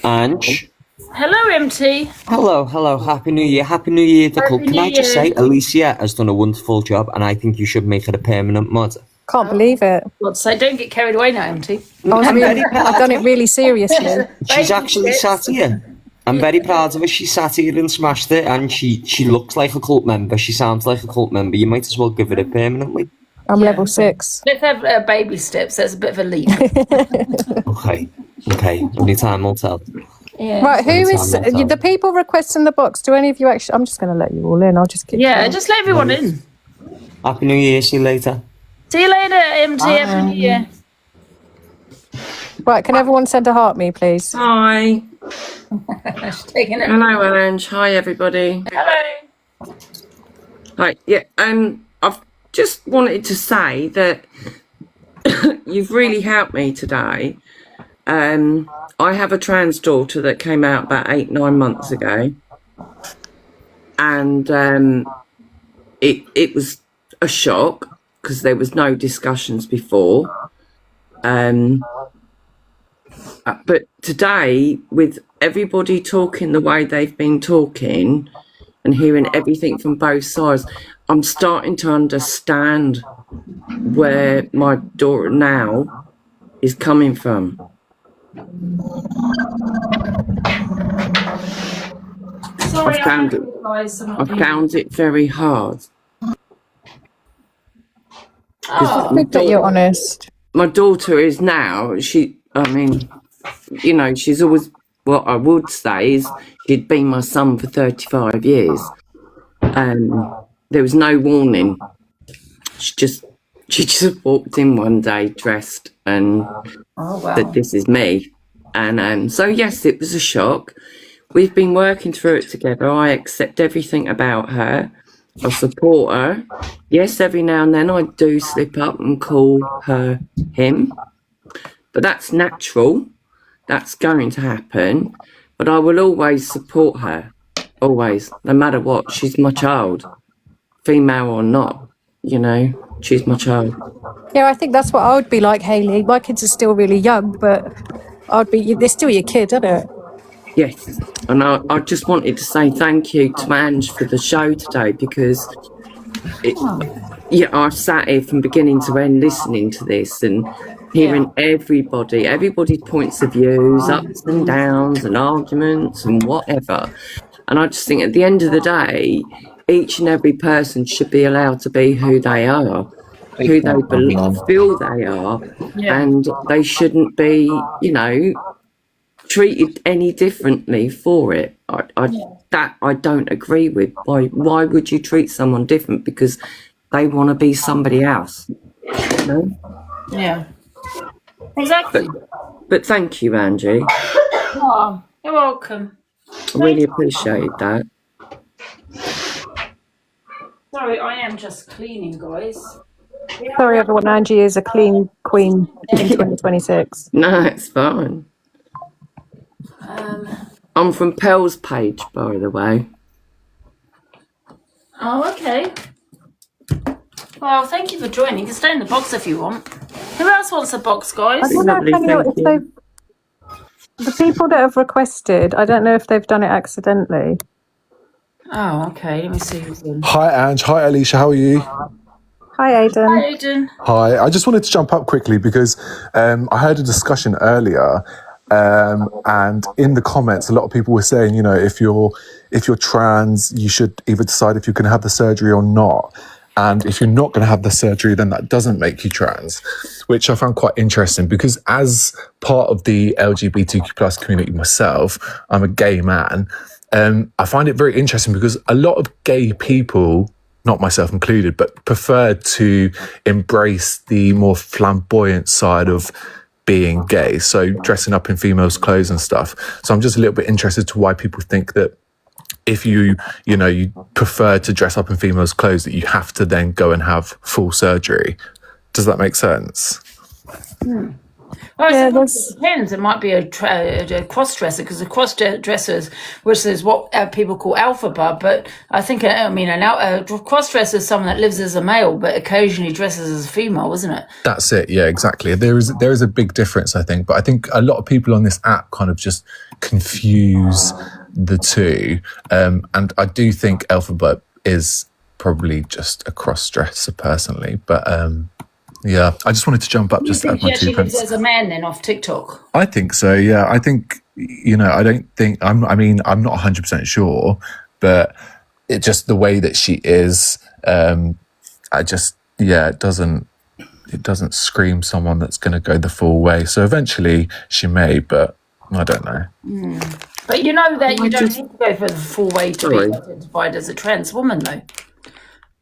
Ange. Hello, MT. Hello. Happy New Year. Happy New Year, the club. Can I just say, Alicia has done a wonderful job, and I think you should make her a permanent mod. Can't believe it. So don't get carried away now, MT. I've done it really seriously. She's actually sat here. I'm very proud of her. She sat here and smashed it, and she looks like a cult member. She sounds like a cult member. You might as well give her it permanently. I'm level 6. Let's have baby steps. That's a bit of a leap. Okay. Only time will tell. Yeah. Right, who is the people requesting the box? Do any of you actually? I'm just going to let you all in. I'll just keep. Yeah, just let everyone in. Happy New Year. See you later. See you later, MT. Happy New Year. Right, can everyone send a heart me, please? Hi. Taking it. Hello, Ange. Hi, everybody. Hello. Hi. Yeah. I've just wanted to say that you've really helped me today. I have a trans daughter that came out about 8-9 months ago, and it was a shock because there was no discussions before. But today, with everybody talking the way they've been talking and hearing everything from both sides, I'm starting to understand where my daughter now is coming from. Sorry, I found it very hard. It's good that you're honest. My daughter is now, she's always, what I would say is she'd been my son for 35 years. There was no warning. She just walked in one day dressed and said, "This is me." And so, yes, it was a shock. We've been working through it together. I accept everything about her. I support her. Yes, every now and then I do slip up and call her him. But that's natural. That's going to happen. But I will always support her. Always. No matter what. She's my child. Female or not. She's my child. Yeah, I think that's what I would be like, Hayley. My kids are still really young, but they're still your kid, aren't it? Yes, and I just wanted to say thank you to Ange for the show today because, I sat here from beginning to end listening to this and hearing everybody's points of views, ups and downs and arguments and whatever. And I just think at the end of the day, each and every person should be allowed to be who they are, who they feel they are, and they shouldn't be, treated any differently for it. I don't agree with. Why would you treat someone different because they want to be somebody else? Yeah. Exactly. But thank you, Angie. Oh, you're welcome. I really appreciate that. Sorry, I am just cleaning, guys. Sorry, everyone. Angie is a clean queen in 2026. No, it's fine. I'm from Pell's page, by the way. Oh, okay. Well, thank you for joining. You can stay in the box if you want. Who else wants a box, guys? I don't know if the people that have requested, I don't know if they've done it accidentally. Oh, okay. Let me see who's in. Hi, Ange. Hi, Alicia. How are you? Hi, Aidan. Hi, Aidan. Hi. I just wanted to jump up quickly because I heard a discussion earlier, and in the comments, a lot of people were saying, if you're trans, you should either decide if you can have the surgery or not. And if you're not going to have the surgery, then that doesn't make you trans, which I found quite interesting because as part of the LGBTQ plus community myself, I'm a gay man. I find it very interesting because a lot of gay people, not myself included, but prefer to embrace the more flamboyant side of being gay. So dressing up in females' clothes and stuff. So I'm just a little bit interested to why people think that if you prefer to dress up in females' clothes, that you have to then go and have full surgery. Does that make sense? Well, it depends. It might be a cross-dresser because a cross-dresser is what people call Elphaba. But I think, a cross-dresser is someone that lives as a male but occasionally dresses as a female, isn't it? That's it. Yeah, exactly. There is a big difference, I think. But I think a lot of people on this app kind of just confuse the two. And I do think Elphaba is probably just a cross-dresser personally. But yeah, I just wanted to jump up just to add my 2 pence. Lives as a man then off TikTok. I think so. Yeah, I think I don't think I'm not 100% sure, but it just the way that she is. I just it doesn't scream someone that's going to go the full way. So eventually she may, but I don't know. But you know that you don't need to go for the full way to be identified as a trans woman, though.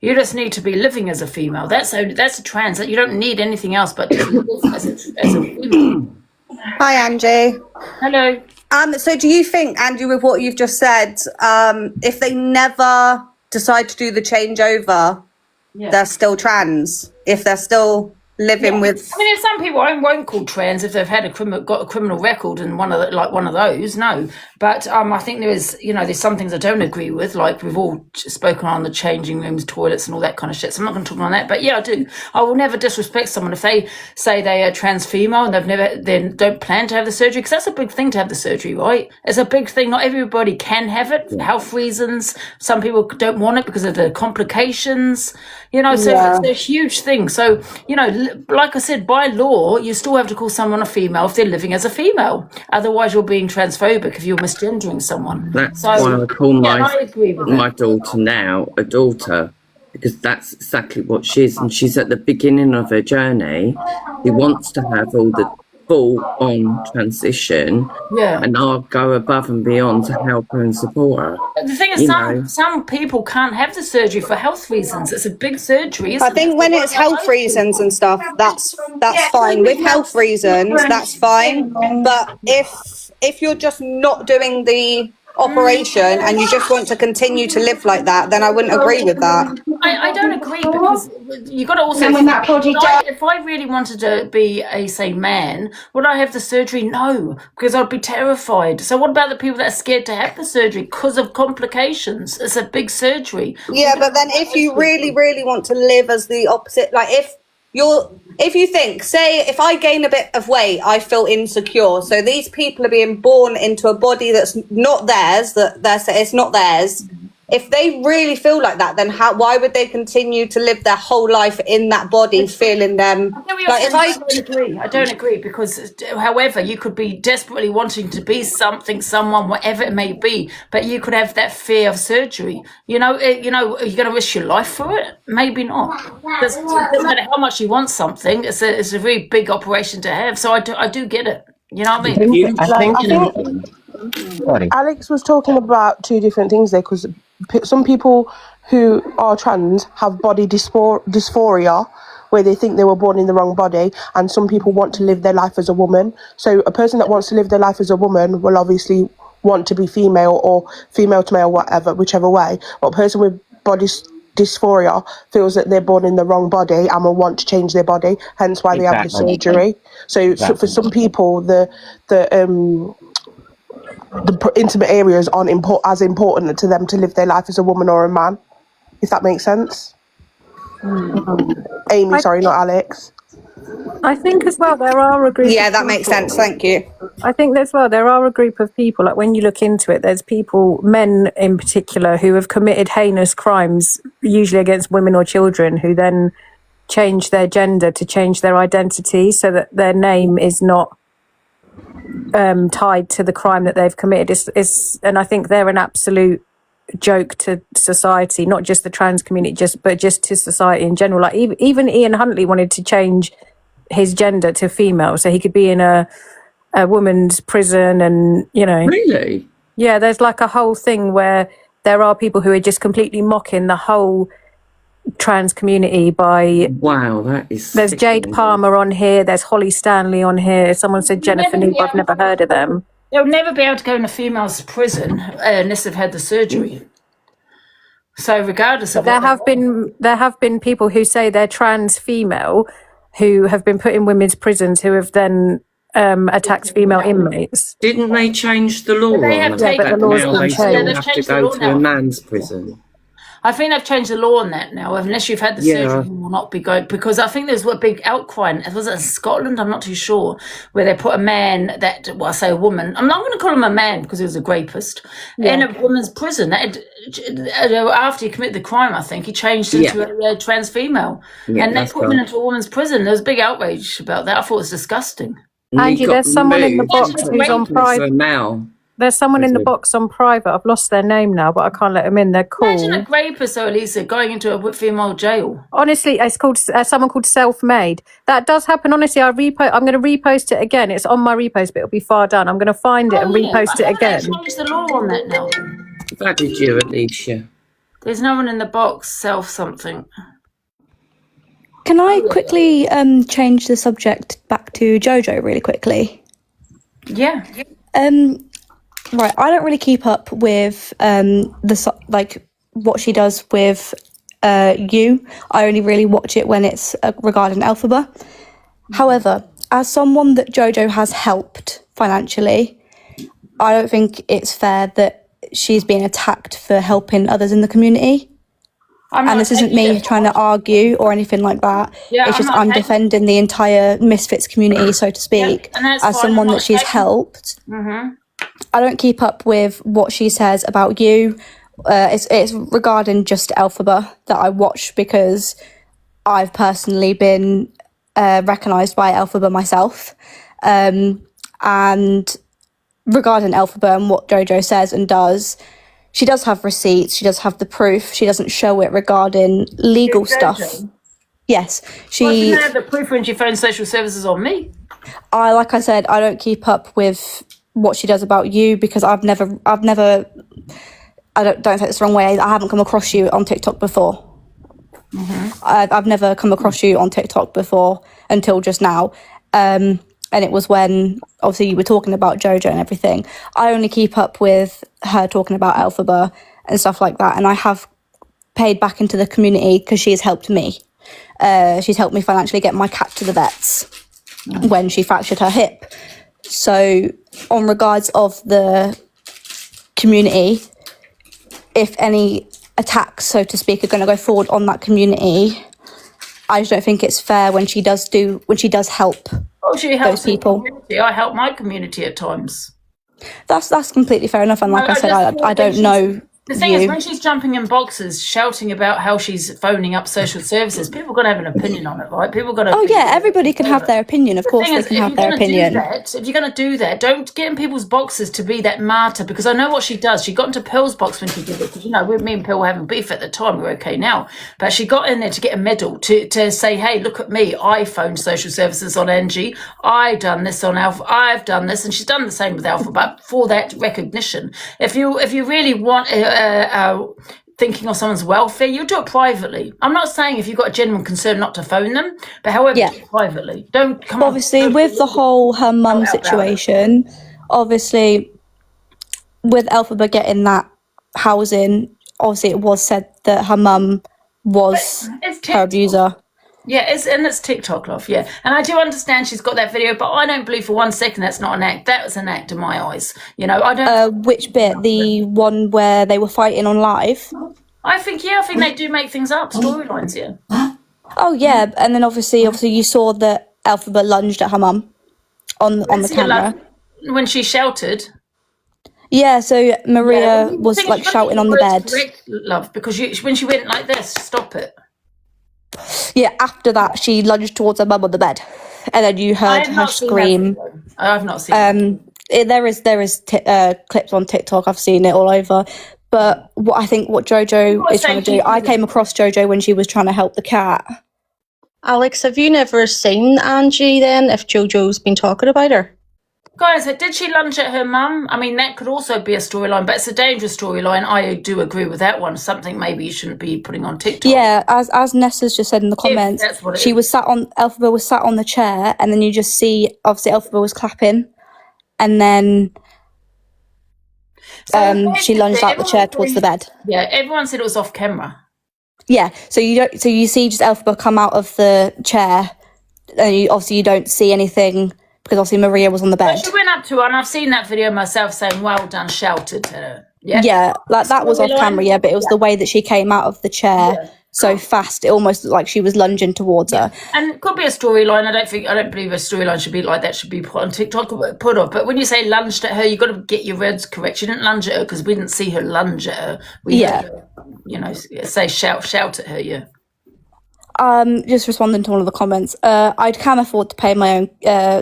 You just need to be living as a female. That's a trans. You don't need anything else but to live as a female. Hi, Angie. Hello. So do you think, Angie, with what you've just said, if they never decide to do the changeover, they're still trans? If they're still living with... I mean, there's some people I won't call trans if they've had got a criminal record and one of those, no. But I think there's some things I don't agree with, like we've all spoken on the changing rooms, toilets and all that kind of shit. So I'm not going to talk on that. But yeah, I do. I will never disrespect someone if they say they are trans female and then don't plan to have the surgery, because that's a big thing to have the surgery, right? It's a big thing. Not everybody can have it for health reasons. Some people don't want it because of the complications, so it's a huge thing. So, like I said, by law, you still have to call someone a female if they're living as a female. Otherwise, you're being transphobic if you're misgendering someone. That's why I call my daughter now a daughter, because that's exactly what she is. And she's at the beginning of her journey. She wants to have all the full-on transition, and I'll go above and beyond to help her and support her. The thing is, some people can't have the surgery for health reasons. It's a big surgery. I think when it's health reasons and stuff, that's fine. With health reasons, that's fine. But if you're just not doing the operation and you just want to continue to live like that, then I wouldn't agree with that. I don't agree, because you've got to also if I really wanted to be a man, would I have the surgery? No, because I'd be terrified. So what about the people that are scared to have the surgery because of complications? It's a big surgery. Yeah, but then if you really want to live as the opposite, like if you think, say, if I gain a bit of weight, I feel insecure. So these people are being born into a body that's not theirs, it's not theirs. If they really feel like that, then why would they continue to live their whole life in that body, feeling them? I don't agree, because however, you could be desperately wanting to be something, someone, whatever it may be, but you could have that fear of surgery. Are you going to risk your life for it? Maybe not. It doesn't matter how much you want something. It's a very big operation to have. So I do get it. You know what I mean? I think Alex was talking about two different things there, because some people who are trans have body dysphoria, where they think they were born in the wrong body, and some people want to live their life as a woman. So a person that wants to live their life as a woman will obviously want to be female or female to male, whichever way. But a person with body dysphoria feels that they're born in the wrong body and will want to change their body, hence why they have the surgery. So for some people, the intimate areas aren't as important to them to live their life as a woman or a man, if that makes sense. Amy, sorry, not Alex. I think as well there are a group. Yeah, that makes sense. Thank you. I think as well there are a group of people, like when you look into it, there's people, men in particular, who have committed heinous crimes, usually against women or children, who then change their gender to change their identity so that their name is not tied to the crime that they've committed. And I think they're an absolute joke to society, not just the trans community, but just to society in general. Like even Ian Huntley wanted to change his gender to female so he could be in a woman's prison, and Really? Yeah, there's like a whole thing where there are people who are just completely mocking the whole trans community by... Wow, that is... There's Jade Palmer on here, there's Holly Stanley on here, someone said Jennifer Noob, I've never heard of them. They'll never be able to go in a female's prison unless they've had the surgery. So regardless of... There have been people who say they're trans female who have been put in women's prisons who have then attacked female inmates. Didn't they change the law? They have taken that the laws now they changed. still Yeah, they've have to changed the go law to now. a man's prison. I think they've changed the law on that now. Unless you've had the surgery, you will not be going, because I think there's a big outcry. Was it Scotland? I'm not too sure. Where they put a man I say a woman. I'm not going to call him a man because he was a rapist in a woman's prison. After he committed the crime, I think he changed into a trans female, and they put him into a woman's prison. There was a big outrage about that. I thought it was disgusting. Angie, there's someone in the box who's on Pride. Now There's someone in the box on private. I've lost their name now, but I can't let them in. They're called. Imagine a rapist, or Elisa, going into a female jail. Honestly, it's called someone called Self-Made. That does happen. Honestly, I'm going to repost it again. It's on my repost, but it'll be far done. I'm going to find it and repost it again. Change the law on that now. That did you, Alicia. There's no one in the box. Self something. Can I quickly change the subject back to Jojo really quickly? Yeah. Right, I don't really keep up with what she does with you. I only really watch it when it's regarding Elphaba. However, as someone that Jojo has helped financially, I don't think it's fair that she's being attacked for helping others in the community. And this isn't me trying to argue or anything like that. Yeah, it's just I'm defending the entire Misfits community, so to speak, as someone that she's helped. Mm-hmm. I don't keep up with what she says about you. It's regarding just Elphaba that I watch because I've personally been recognised by Elphaba myself. And regarding Elphaba and what Jojo says and does, she does have receipts, she does have the proof, she doesn't show it regarding legal stuff. Yes, she... Well, she didn't have the proof when she phoned social services on me. Like I said, I don't keep up with what she does about you because I've never I don't take this the wrong way, I haven't come across you on TikTok before. Mm-hmm. I've never come across you on TikTok before until just now. And it was when, obviously, you were talking about Jojo and everything. I only keep up with her talking about Elphaba and stuff like that. And I have paid back into the community because she has helped me. She's helped me financially get my cat to the vets when she fractured her hip. So, on regards of the community, if any attacks, so to speak, are going to go forward on that community, I just don't think it's fair when she does help She helps those people. The community. I help my community at times. That's completely fair enough. And like I said, I don't know. The thing is, when she's jumping in boxes, shouting about how she's phoning up social services, people are going to have an opinion on it, right? People are going to. Oh yeah, everybody can have their opinion. Of course, they can have their opinion. If you're going to do that, don't get in people's boxes to be that martyr. Because I know what she does. She got into Pill's box when she did it. Because me and Pill were having beef at the time. We're okay now, but she got in there to get a medal to say, "Hey, look at me! I phoned social services on Angie. I done this on Alpha. I've done this," and she's done the same with Alpha. But for that recognition, if you really want thinking of someone's welfare, you do it privately. I'm not saying if you've got a genuine concern not to phone them, but however, do it privately. Don't come obviously with the whole her mum situation, obviously with Elphaba getting that housing, obviously it was said that her mum was her abuser. Yeah, it's TikTok, love, yeah. And I do understand she's got that video, but I don't believe for 1 second that's not an act. That was an act in my eyes. I don't... which bit? The one where they were fighting on live? I think they do make things up, storylines, yeah. Oh, yeah, and then obviously you saw that Elphaba lunged at her mum on the camera. When she shouted... Yeah, so Maria was shouting on the bed. Correct, love, because when she went like this, stop it. Yeah, after that, she lunged towards her mum on the bed, and then you heard her scream. I've not seen there is clips on TikTok. I've seen it all over. But what Jojo is trying to do, I came across Jojo when she was trying to help the cat. Alex, have you never seen Angie then, if Jojo's been talking about her? Guys, did she lunge at her mum? I mean, that could also be a storyline, but it's a dangerous storyline. I do agree with that one. Something maybe you shouldn't be putting on TikTok. Yeah, as Nessa's just said in the comments, Elphaba was sat on the chair, and then you just see, obviously, Elphaba was clapping, and then she lunged out the chair towards the bed. Yeah, everyone said it was off camera. Yeah, so you see just Elphaba come out of the chair, and you don't see anything. Because obviously Maria was on the bed. But she went up to her, and I've seen that video myself saying, "Well done," shouted to her. Yeah, that was off camera, yeah, but it was the way that she came out of the chair so fast, it almost looked like she was lunging towards her. And it could be a storyline. I don't believe a storyline should be like that, should be put on TikTok or put off. But when you say lunged at her, you've got to get your words correct. She didn't lunge at her because we didn't see her lunge at her. We heard her, say shout at her, yeah. Just responding to one of the comments, I can afford to pay my own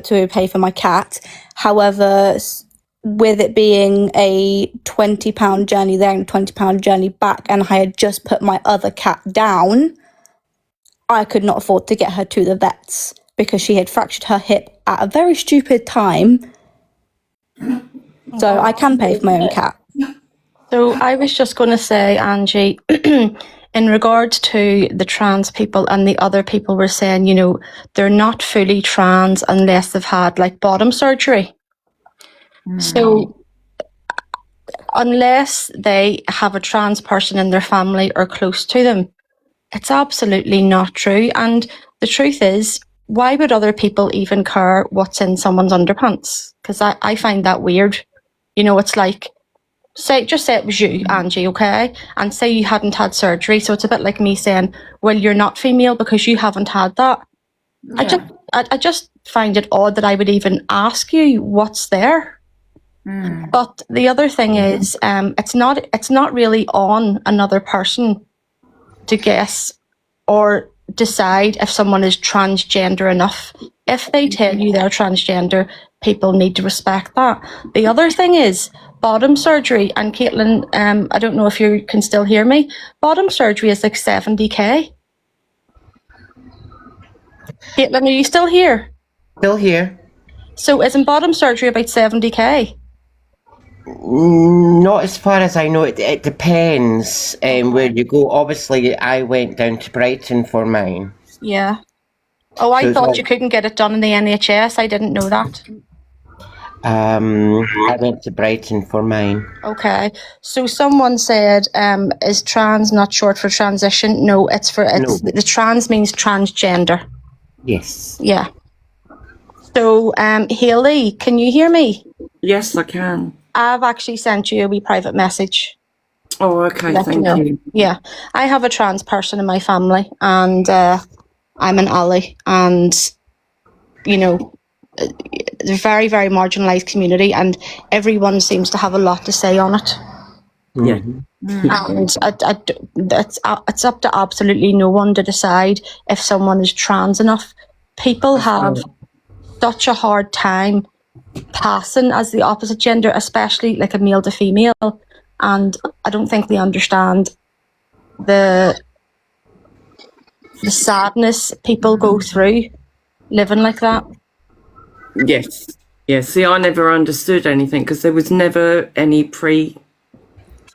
to pay for my cat. However, with it being a £20 journey there and £20 journey back, and I had just put my other cat down, I could not afford to get her to the vets because she had fractured her hip at a very stupid time. So I can pay for my own cat. So I was just going to say, Angie, in regards to the trans people, and the other people were saying, you know, they're not fully trans unless they've had like bottom surgery. So unless they have a trans person in their family or close to them, it's absolutely not true. And the truth is, why would other people even care what's in someone's underpants? Because I find that weird. You know, it's like, just say it was you, Angie, okay? And say you hadn't had surgery. So it's a bit like me saying, well, you're not female because you haven't had that. Yeah. I just find it odd that I would even ask you what's there. But the other thing is, it's not really on another person to guess or decide if someone is transgender enough. If they tell you they're transgender, people need to respect that. The other thing is bottom surgery, and Caitlin, I don't know if you can still hear me. Bottom surgery is like 70k. Caitlin, are you still here? Still here. So isn't bottom surgery about 70k? Not as far as I know. It depends where you go. Obviously, I went down to Brighton for mine. Yeah. Oh, I thought you couldn't get it done in the NHS. I didn't know that. I went to Brighton for mine. Okay. So someone said, is trans not short for transition? No, it's the trans means transgender. Yes. Yeah. So, Hayley, can you hear me? Yes, I can. I've actually sent you a wee private message. Oh, okay, thank you. Yeah. I have a trans person in my family, and I'm an ally, and, you know, they're a very, very marginalised community, and everyone seems to have a lot to say on it. Yeah. And it's up to absolutely no one to decide if someone is trans enough. People have such a hard time passing as the opposite gender, especially like a male to female, and I don't think they understand the sadness people go through living like that. Yes. Yeah, see, I never understood anything because there was never any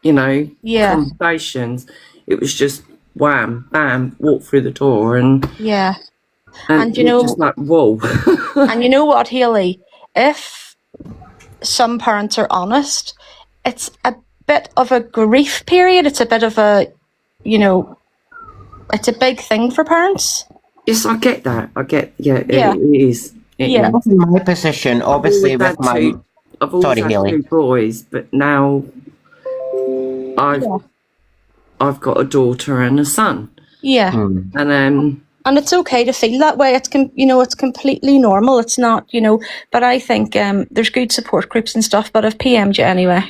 conversations. It was just wham, bam, walk through the door and and you know, just like, whoa. And you know what, Hayley? If some parents are honest, it's a bit of a grief period. It's a bit of a, you know, it's a big thing for parents. Yes, I get that. It is. That's my position, obviously, with my... I've always had two boys, but now I've got a daughter and a son. Yeah. And it's okay to feel that way. It's it's completely normal. It's not, but I think there's good support groups and stuff, but I've PM'd you anyway.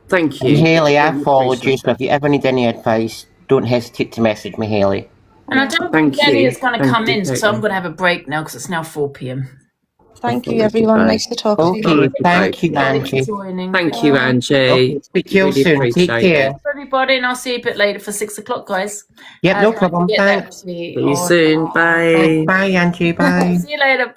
Thank you. Hayley, I've followed you, so if you ever need any advice, don't hesitate to message me, Hayley. And I don't think Jenny is going to come in, so I'm going to have a break now because it's now 4 p.m. Thank you, everyone. Nice to talk to you. Thank you, Angie. Thank you, Angie. Speak to you soon. Take care. Everybody, and I'll see you a bit later for 6 o'clock, guys. Yep, no problem. Thanks. See you soon. Bye. Bye, Angie. Bye. See you later.